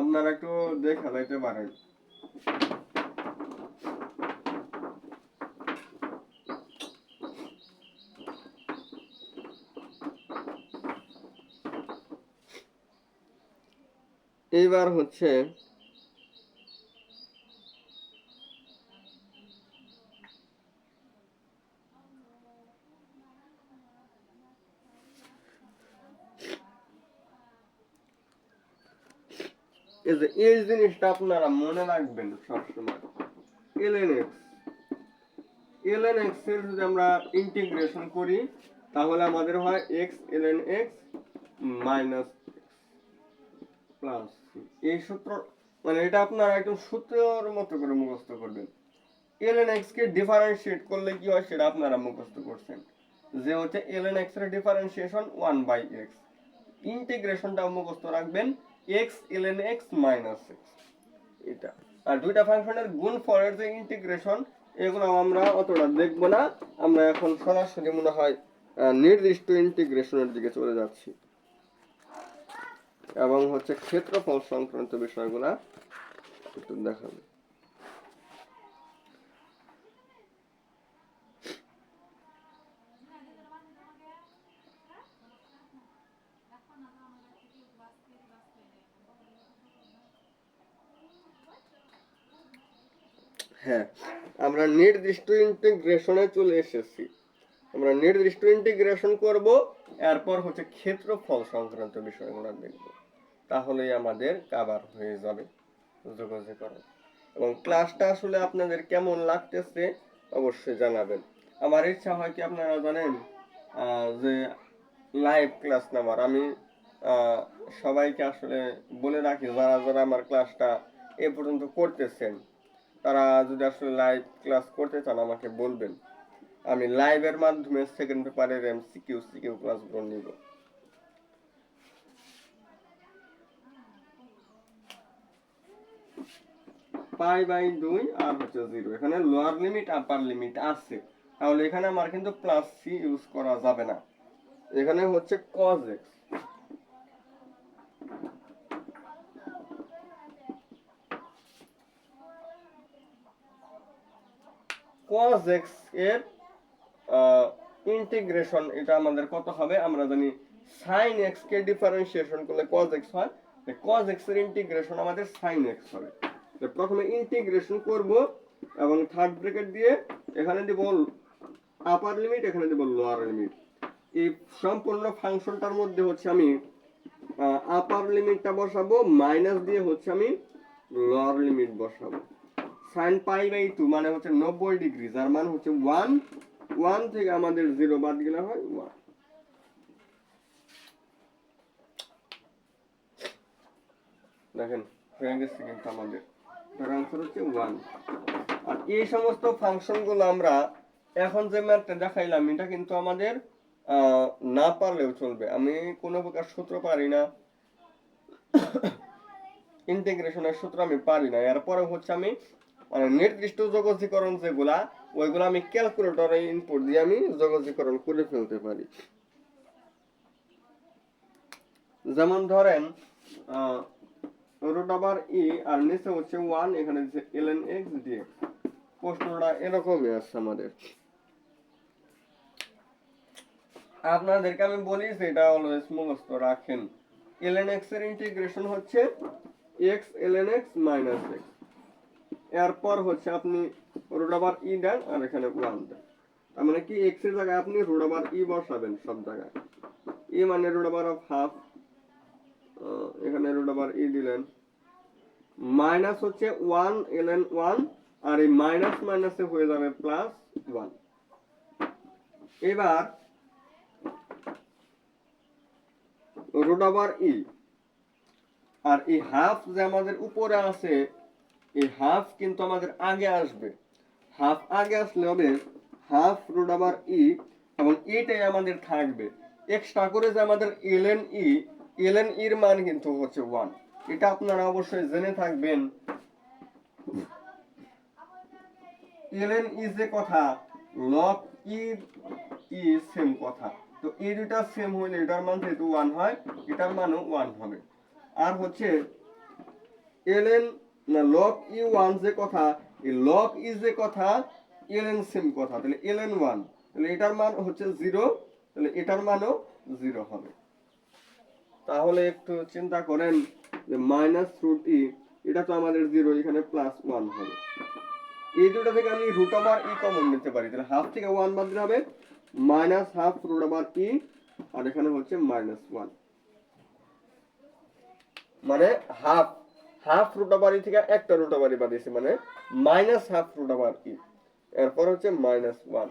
আপনারা একটু দেখা যাইতে পারেন। এইবার হচ্ছে এই জিনিসটা আপনারা মনে রাখবেন সবসময়। ln x ln x এর যদি আমরা ইন্টিগ্রেশন করি তাহলে আমাদের হয় x ln x minus plus এই সূত্র, মানে এটা আপনারা একদম সূত্রের মতো করে মুখস্থ করবেন। ln x কে ডিফারেন্সিয়েট করলে কি হয় সেটা আপনারা মুখস্থ করছেন, যে হচ্ছে ln x এর ডিফারেন্সিয়েশন 1/x, ইন্টিগ্রেশনটা মুখস্থ রাখবেন x ln x minus x। এটা আর দুইটা ফাংশনের গুণফলের যে ইন্টিগ্রেশন এগুলো আমরা অতটা দেখব না, আমরা এখন সরাসরি মনে হয় নির্দিষ্ট ইন্টিগ্রেশনের দিকে চলে যাচ্ছি এবং হচ্ছে ক্ষেত্রফল সংক্রান্ত বিষয়গুলা একটু দেখাবো। হ্যাঁ, আমরা নির্দিষ্ট ইন্টিগ্রেশনে চলে এসেছি। আমরা নির্দিষ্ট ইন্টিগ্রেশন করব, এরপর হচ্ছে ক্ষেত্রফল সংক্রান্ত বিষয়গুলো দেখব, তাহলেই আমাদের কভার হয়ে যাবে যোগাযোগকরণ। এবং ক্লাসটা আসলে আপনাদের কেমন লাগতেছে অবশ্যই জানাবেন। আমার ইচ্ছা হয় কি আপনারা জানেন যে লাইভ ক্লাস নেওয়ার। আমি সবাইকে আসলে বলে রাখি যারা যারা আমার ক্লাসটা এ পর্যন্ত করতেছেন তারা যদি আসলে লাইভ ক্লাস করতে চান আমাকে বলবেন, আমি লাইভের মাধ্যমে সেকেন্ড পেপারের এমসিকিউ সিকিউ ক্লাসগুলো নিব। পাই বাই 2 আর হচ্ছে 0, এখানে লোয়ার লিমিট আপার লিমিট আছে, তাহলে এখানে আমার কিন্তু প্লাস সি ইউজ করা যাবে না, এখানে হচ্ছে cos x। cos x এর ইন্টিগ্রেশন এটা আমাদের কত হবে আমরা জানি, sin x কে ডিফারেন্সিয়েশন করলে cos x হয়, cos x এর ইন্টিগ্রেশন আমাদের sin x হবে। তো প্রথমে ইন্টিগ্রেশন করব এবং থার্ড ব্র্যাকেট দিয়ে এখানে দেব আপার লিমিট, এখানে দেব লোয়ার লিমিট। এই সম্পূর্ণ ফাংশনটার মধ্যে হচ্ছে আমি আপার লিমিটটা বসাবো, মাইনাস দিয়ে হচ্ছে আমি লোয়ার লিমিট বসাবো। sin পাই বাই 2 মানে হচ্ছে 90 ডিগ্রি, যার মান হচ্ছে 1, 1 থেকে আমাদের 0 বাদ গেলে হয় 1। দেখেন হয়ে গেছে কিন্তু আমাদের আনসার হচ্ছে 1। আর এই সমস্ত ফাংশনগুলো আমরা এখন যে ম্যাথটা দেখাইলাম এটা কিন্তু আমাদের না পারলেও চলবে, আমি কোনো প্রকার সূত্র পারি না, ইন্টিগ্রেশনের সূত্র আমি পারি না, এরপরে হচ্ছে আমি মানে নির্দিষ্ট যোগজীকরণ যেগুলা ওইগুলো আমি ক্যালকুলেটরে ইনপুট দিয়ে আমি যোগজীকরণ করে ফেলতে পারি। যেমন ধরেন রুট ওভার ই আর নিচে হচ্ছে 1, এখানে হচ্ছে ln x dx, প্রশ্নটা এরকমই আছে আমাদের। আপনাদেরকে আমি বলি যে এটা অলওয়েজ মুখস্থ রাখেন, ln x এর ইন্টিগ্রেশন হচ্ছে x ln x minus x, এরপর হচ্ছে আপনি রুট ওভার ই দেন আর এখানে 1 দেন, তার মানে কি x এর জায়গায় আপনি রুট ওভার ই বসাবেন সব জায়গায়, ই মানে রুট ওভার অফ হাফ, এখানে রুট ওভার ই দিলেন, মাইনাস হচ্ছে 1 ln 1 আর এই মাইনাস মাইনাসে হয়ে যাবে প্লাস 1। এবার রুট ওভার ই আর এই হাফ যে আমাদের উপরে আছে এই হাফ কিন্তু আমাদের আগে আসবে, হাফ আগে আসলে হবে হাফ রুট ওভার ই এবং এটাই আমাদের থাকবে, এক্সট্রা করে যে আমাদের ln এর মান কিন্তু হচ্ছে 1, এটা আপনারা অবশ্যই জেনে থাকবেন। ln যে কথা log ই সেম কথা, তো এই দুটো সেম হইলে এটার মান যেহেতু 1 হয় এটার মানও 1 হবে। আর হচ্ছে ln না log ই1 যে কথা, এই log ই যে কথা ln সেম কথা, তাহলে ln 1 তাহলে এটার মান হচ্ছে 0, তাহলে এটার মানও 0 হবে। তাহলে একটু চিন্তা করেন যে মাইনাস রুট ই, এটা তো আমাদের 0, এখানে +1 হবে। এই দুটো থেকে আমি রুট ওভার ই কমন নিতে পারি, তাহলে হাফ থেকে 1 বাদ দিলে হবে -1/2 রুট ওভার ই, আর এখানে হচ্ছে -1, মানে হাফ রুট ওভার ই থেকে একটা রুট ওভার ই বাদ দিয়েছি, মানে -1/2 রুট ওভার ই, এরপর হচ্ছে -1।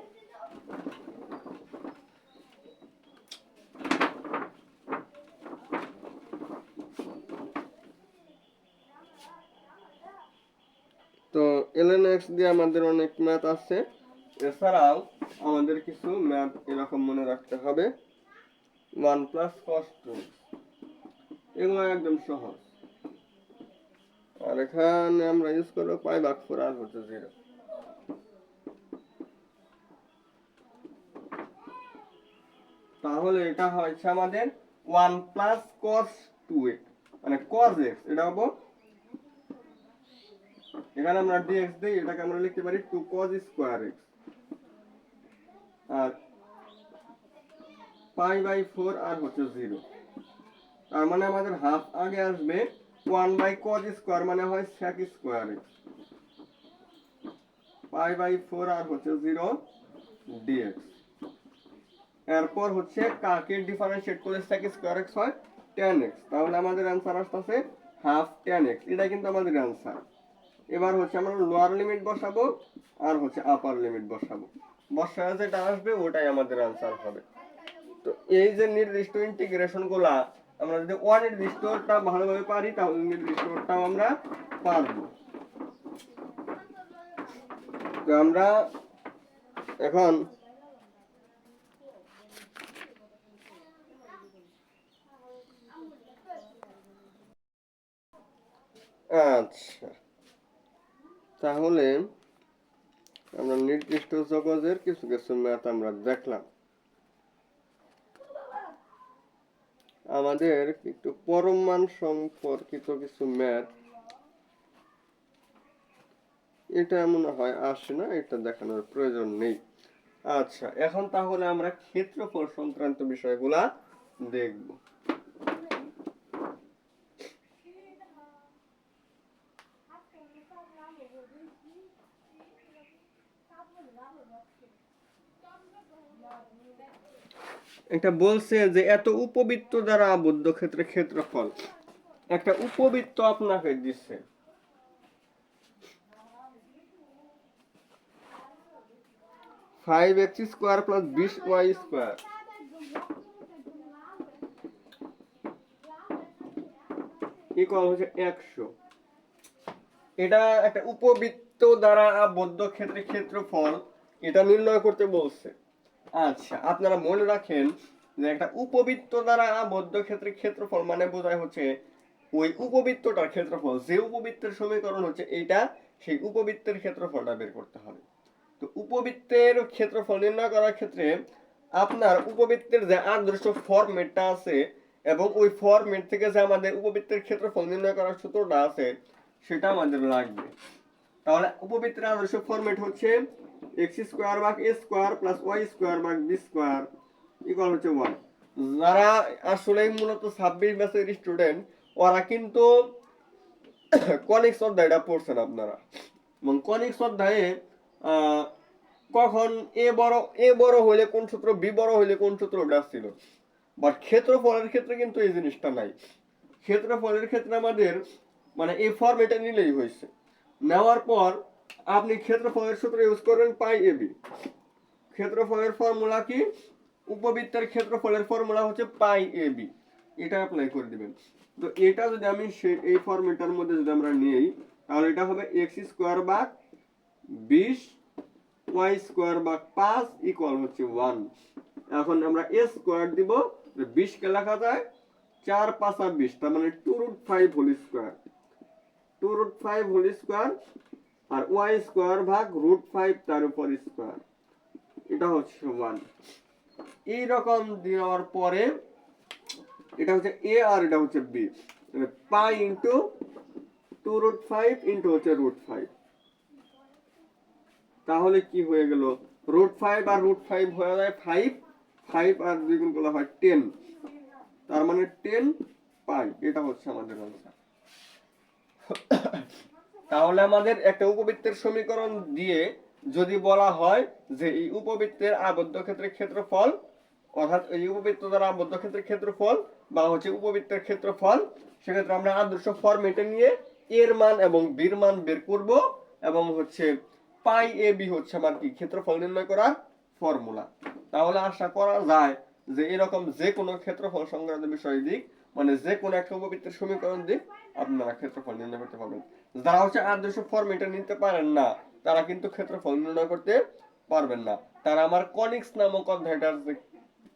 তো ln x দিয়ে আমাদের অনেক ম্যাথ আছে, এছাড়াও আমাদের কিছু ম্যাথ এরকম মনে রাখতে হবে। 1 + cos 2, এগুলো একদম সহজ। আর এখানে আমরা ইউজ করবো π/4 আর হচ্ছে 0। তাহলে এটা হচ্ছে আমাদের 1 + cos 2x, মানে cos x, এটা হবো, এখানে আমরা dx দিই, এটাকে আমরা লিখতে পারি 2 cos স্কয়ার x, আর π/4 আর হচ্ছে 0। তার মানে আমাদের হাফ আগে আসবে, 1/cos স্কয়ার মানে হয় sec স্কয়ার x, π/4 আর হচ্ছে 0 dx। এরপর হচ্ছে কাকে ডিফারেন্সিয়েট করে sec স্কয়ার x হয় tan x, তাহলে আমাদের आंसर আসছে হাফ tan x, এটা কিন্তু আমাদের आंसर। এবার হচ্ছে আমরা লোয়ার লিমিট বসাবো আর হচ্ছে আপার লিমিট বসাবো, বসায় যেটা আসবে ওটাই আমাদের आंसर হবে। তো এই যে নির্দিষ্ট ইন্টিগ্রেশন গুলা আমরা যদি অনির্দিষ্টটা ভালোভাবে পারি তাহলে নির্দিষ্টটাও আমরা পারবো। তো আমরা এখন আচ্ছা, তাহলে আমরা নির্দিষ্ট জগতের কিছু কিছু ম্যাথ আমরা দেখলাম। আমাদের একটু পরম মান সম্পর্কিত কিছু ম্যাথ, এটা মনে হয় আসে না, এটা দেখানোর প্রয়োজন নেই। আচ্ছা, এখন তাহলে আমরা ক্ষেত্রফল সংক্রান্ত বিষয়গুলা দেখব। এটা বলছে যে এত উপবৃত্ত দ্বারা আবদ্ধ ক্ষেত্রে ক্ষেত্রফল, একটা উপবৃত্ত আপনাকে দিচ্ছে, (5x² + 20y² ইকুয়াল হচ্ছে 100। এটা একটা উপবৃত্ত দ্বারা আবদ্ধ ক্ষেত্রে ক্ষেত্রফল, এটা নির্ণয় করতে বলছে। আচ্ছা, আপনারা মনে রাখেন যে একটা উপবৃত্ত দ্বারা আবদ্ধ ক্ষেত্রে ক্ষেত্রফল মানে বোঝায় হচ্ছে ওই উপবৃত্তটার ক্ষেত্রফল, যে উপবৃত্তের সমীকরণ হচ্ছে এইটা, সেই উপবৃত্তের ক্ষেত্রফলটা বের করতে হবে। তো উপবৃত্তের ক্ষেত্রফল নির্ণয় করার ক্ষেত্রে আপনার উপবৃত্তের যে আদর্শ ফরম্যাটটা আছে এবং ওই ফরম্যাট থেকে যে আমাদের উপবৃত্তের ক্ষেত্রফল নির্ণয় করার সূত্রটা আছে সেটা আমাদের লাগবে। তাহলে উপবৃত্তের আদর্শ ফরম্যাট হচ্ছে x² / a² + y² / b² equal হচ্ছে 1। যারা আসলে মূলত 26 ব্যাচের স্টুডেন্ট ওরা কিন্তু কনিক্স অধ্যায়টা পড়ছেন আপনারা, এবং কনিক্স অধ্যায়ে কখন এ বড় হইলে কোন সূত্র, বি বড় হইলে কোন সূত্র ওটা ছিল, বাট ক্ষেত্রফলের ক্ষেত্রে কিন্তু এই জিনিসটা নাই। ক্ষেত্রফলের ক্ষেত্রে আমাদের মানে এই ফর্মেটে নিলেই হয়েছে, নেওয়ার পর আপনি ক্ষেত্রফলের সূত্র ইউজ করবেন π/ab। ক্ষেত্রফলের ফর্মুলা কি, উপবৃত্তের ক্ষেত্রফলের ফর্মুলা হচ্ছে π/ab, এটা অ্যাপ্লাই করে দিবেন। তো এটা যদি আমি এই ফর্মেটার মধ্যে যদি আমরা নেই তাহলে এটা হবে x² / 20 y² / 5 ইকুয়াল হচ্ছে 1। এখন আমরা a স্কয়ার দিব, 20 কে লেখা যায় 4 × 5 = 20, তার মানে 2√5 হোল স্কয়ার, 2√5 হোল স্কয়ার, আর y² ভাগ √5 তার উপর স্কয়ার, এটা হচ্ছে 1। এই রকম দেওয়ার পরে এটা হচ্ছে a আর এটা হচ্ছে b, মানে পাই ইনটু 2√5 ইনটু হচ্ছে √5। তাহলে কি হয়ে গেল, √5 আর √5 হয়ে যায় 5, 5 আর 2 গুণ করলে হয় 10, তার মানে 10 পাই, এটা হচ্ছে আমাদের आंसर। তাহলে আমাদের একটা উপবৃত্তের সমীকরণ দিয়ে যদি বলা হয় যে এই উপবৃত্তের আবদ্ধ ক্ষেত্রের ক্ষেত্রফল, অর্থাৎ এই উপবৃত্ত দ্বারা আবদ্ধ ক্ষেত্রের ক্ষেত্রফল বা হচ্ছে উপবৃত্তের ক্ষেত্রফল, সেক্ষেত্রে আমরা আদর্শ ফরম্যাটে নিয়ে এর মান এবং বির মান বের করব এবং হচ্ছে পাই এ বি হচ্ছে আমার কি ক্ষেত্রফল নির্ণয় করার ফর্মুলা। তাহলে আশা করা যায় যে এরকম যে কোনো ক্ষেত্রফল সংক্রান্ত বিষয় দিক, মানে যে কোনো একটা উপবৃত্তের সমীকরণ দিক আপনারা ক্ষেত্রফল নির্ণয় করতে পারবেন। যারা হচ্ছে আদর্শ ফরম্যাটে নিতে পারেন না তারা কিন্তু ক্ষেত্রফল নির্ণয় করতে পারবেন না। তারা আমার কনিক্স নামক অধ্যায়টার যে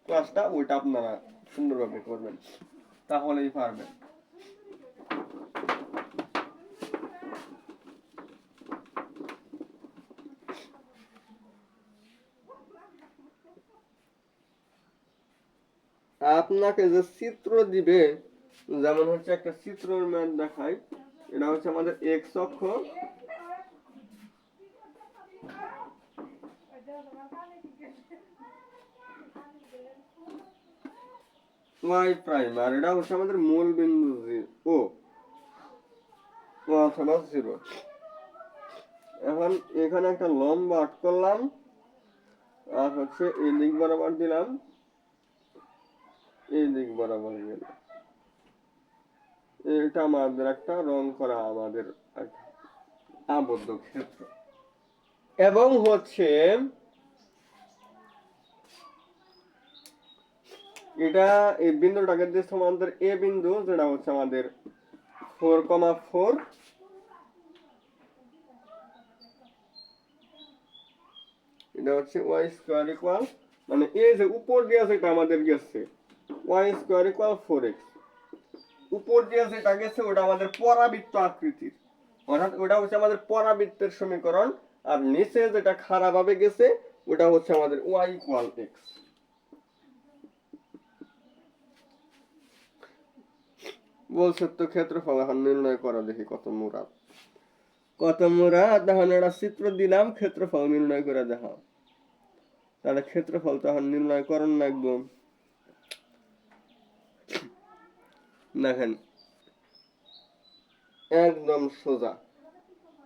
ক্লাসটা ওইটা আপনারা সুন্দরভাবে করবেন, তাহলেই পারবেন। আপনাকে যে চিত্র দিবে, যেমন হচ্ছে একটা চিত্রের ম্যাথ দেখাই, এটা হচ্ছে আমাদের এক্স অক্ষ, ওয়াই প্রাইম, আর এটা হচ্ছে আমাদের মূল বিন্দু ও অথবা জিরো। এখন এখানে একটা লম্ব আট করলাম আর হচ্ছে এই দিক বরাবর দিলাম, এই দিক বরাবর গেল। এটা আমাদের একটা রং করা আমাদের আবদ্ধ ক্ষেত্র। এবং হচ্ছে এটা এই বিন্দুটাকে দিয়ে সমান্তর এ বিন্দু, যেটা হচ্ছে আমাদের 4,4, এটা হচ্ছে ওয়াই স্কয়ার ইকুয়াল, মানে এই যে উপর দিয়ে যেটা আমাদের গেছে ওয়াই স্কয়ার ইকুয়াল 4x, উপর দিয়ে যেটা গেছে ওটা আমাদের পরাবৃত্ত আকৃতির, অর্থাৎ ওটা হচ্ছে আমাদের পরাবৃত্তের সমীকরণ। আর নিচে যেটা খাড়া ভাবে গেছে ওটা হচ্ছে আমাদের ওয়াই ইকুয়াল এক্স। বলছে তো ক্ষেত্রফল এখন নির্ণয় করা, দেখি কত মুরাদ তখন একটা চিত্র দিলাম, ক্ষেত্রফল নির্ণয় করে দেখা। তাহলে ক্ষেত্রফল তখন নির্ণয় করণ লাগবো। দেখেন একদম সোজা,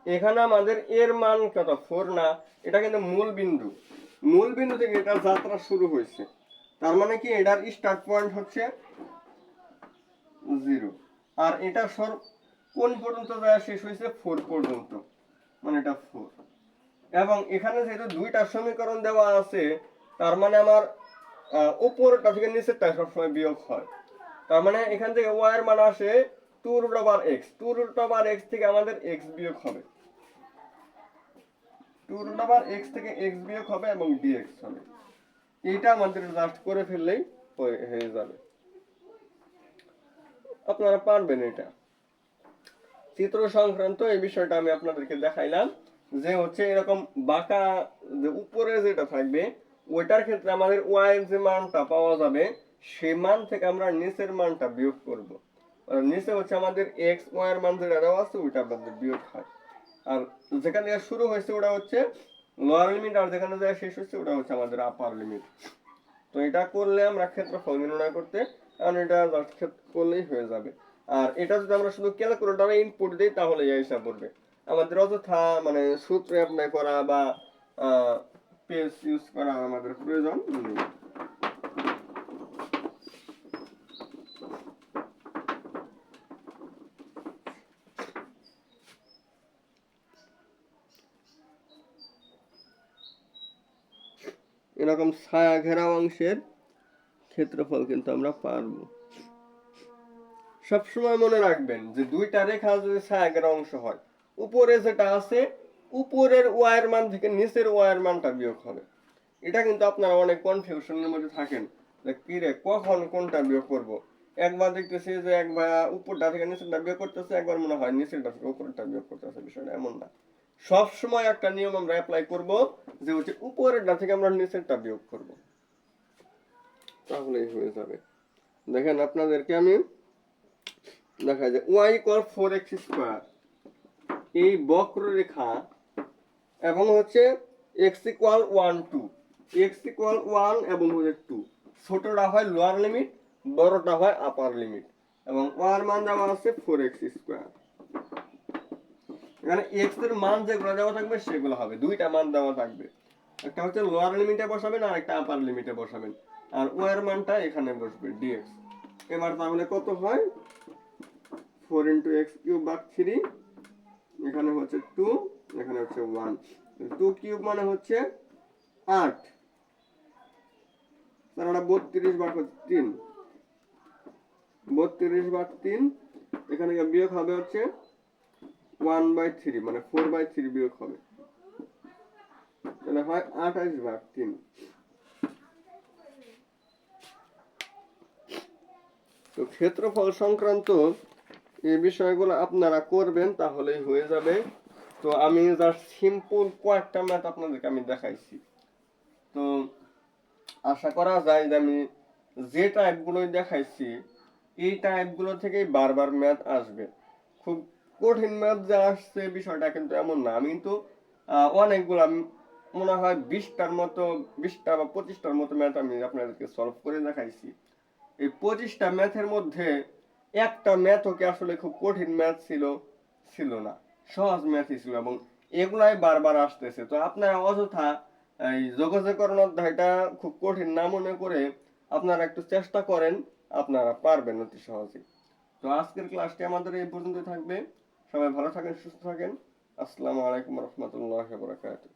এখানে আমাদের এর মান কত 4 না, এটা কিন্তু মূল বিন্দু, মূল বিন্দু থেকে এটা যাত্রা শুরু হয়েছে, তার মানে কি এটার স্টার্ট পয়েন্ট হচ্ছে 0, আর এটা কোন পর্যন্ত যায় শেষ হয়েছে 4 পর্যন্ত, মানে এটা 4। এবং এখানে যেহেতু দুইটা সমীকরণ দেওয়া আছে, তার মানে আমার উপরটা থেকে নিচেরটা সবসময় বিয়োগ হয়। তার মানে এখান থেকে y এর মান আসে 2√x, 2√x থেকে আমাদের x বিয়োগ হবে, 2√x থেকে x বিয়োগ হবে এবং dx হবে। এইটা আমাদের জাস্ট করে ফেললেই হয়ে যাবে, আপনারা পারবেন। এটা চিত্র সংক্রান্ত এই বিষয়টা আমি আপনাদেরকে দেখাইলাম যে হচ্ছে এরকম বাঁকা যে উপরে যেটা থাকবে ওইটার ক্ষেত্রে আমাদের y এর যে মানটা পাওয়া যাবে সেই মান থেকে আমরা নিচের মানটা বিয়োগ করব। নিচে হচ্ছে আমাদের x y এর মান যেটা দেওয়া আছে ওইটা আমাদের বিয়োগ হয়, আর যেখান থেকে শুরু হয়েছে ওটা হচ্ছে লোয়ার লিমিট, আর যেখানে যায় শেষ হচ্ছে ওটা হচ্ছে আমাদের আপার লিমিট। তো এটা করলে আমরা ক্ষেত্রফল নির্ণয় করতে, কারণ এটা জাস্ট করলেই হয়ে যাবে। আর এটা যদি আমরা শুধু ক্যালকুলেটরে ইনপুট দিই তাহলে এই হিসাব করবে, আমাদের অযথা মানে সূত্র অ্যাপ্লাই করা বা পেজ ইউজ করা আমাদের প্রয়োজন নেই। এরকম ছায়া ঘেরা অংশের ক্ষেত্রফল কিন্তু আমরা পারবো। সবসময় মনে রাখবেন যে দুইটা রেখা যদি ছায়া ঘেরা অংশ হয়, উপরে যেটা আছে উপরের y এর মান থেকে নিচের y এর মানটা বিয়োগ হবে। এটা কিন্তু আপনারা অনেক কনফিউশনের মধ্যে থাকেন যে কি রে কখন কোনটা বিয়োগ করব। একবার দেখতেছি যে একবার উপরটা থেকে নিচেরটা বিয়োগ করতেছে, একবার মনে হয় নিচেরটা থেকে উপরেরটা বিয়োগ করতেছে। বিষয়টা এমন না, সব সময় একটা নিয়ম আমরা অ্যাপ্লাই করব যে হচ্ছে উপরেরটা থেকে আমরা নিচেরটা বিয়োগ করব, তাহলেই হয়ে যাবে। দেখেন আপনাদেরকে আমি দেখা যায় y ইকুয়াল 4x স্কয়ার, এই বক্ররেখা এবং হচ্ছে x ইকুয়াল 1 2, x ইকুয়াল 1 এবং হচ্ছে 2, ছোটটা হয় লোয়ার লিমিট, বড়টা হয় আপার লিমিট, এবং y এর মান দেওয়া আছে 4x স্কয়ার। এখানে এক্স এর মান যেগুলো দেওয়া থাকবে সেগুলো হবে, দুইটা মান দেওয়া থাকবে, একটা হচ্ছে লোয়ার লিমিটে বসাবেন আর একটা আপার লিমিটে বসাবেন, আর ও এর মানটা এখানে বসবে ডিএক্স। এবার তাহলে কত হয়, 4 × x³ / 3, এখানে হচ্ছে 2, এখানে হচ্ছে 1, 2³ মানে হচ্ছে 8, তার 32/3, 32/3, এখানে বিয়োগ হবে হচ্ছে 1/3, মানে 4/3 বিয়োগ হবে, তাহলে হয় 28/3। তো ক্ষেত্রফল সংক্রান্ত এই বিষয়গুলো আপনারা করবেন তাহলেই হয়ে যাবে। তো আমি জাস্ট সিম্পল কয়েকটা ম্যাথ আপনাদেরকে আমি দেখাইছি। তো আশা করা যায় যে আমি যে টাইপগুলোই দেখাইছি এই টাইপগুলো থেকেই বারবার ম্যাথ আসবে। খুব কঠিন ম্যাথ যে আসছে বিষয়টা কিন্তু এমন না। আমি কিন্তু অনেকগুলো মনে হয় 20টার মতো, 20টা বা 25টার মতো ম্যাথ আমি আপনাদেরকে সলভ করে দেখাইছি। এই 25টা ম্যাথের মধ্যে একটা ম্যাথও কি আসলে খুব কঠিন ম্যাথ ছিল না, সহজ ম্যাথই ছিল, এবং এগুলাই বারবার আসতেছে। তো আপনারা অযথা এই যোগাযোগকরণ অধ্যায়টা খুব কঠিন না মনে করে আপনারা একটু চেষ্টা করেন, আপনারা পারবেন অতি সহজে। তো আজকের ক্লাসটি আমাদের এই পর্যন্ত থাকবে। সবাই ভালো থাকেন, সুস্থ থাকেন। আসসালামু আলাইকুম রহমতুল্লাহ বারাকাতুহু।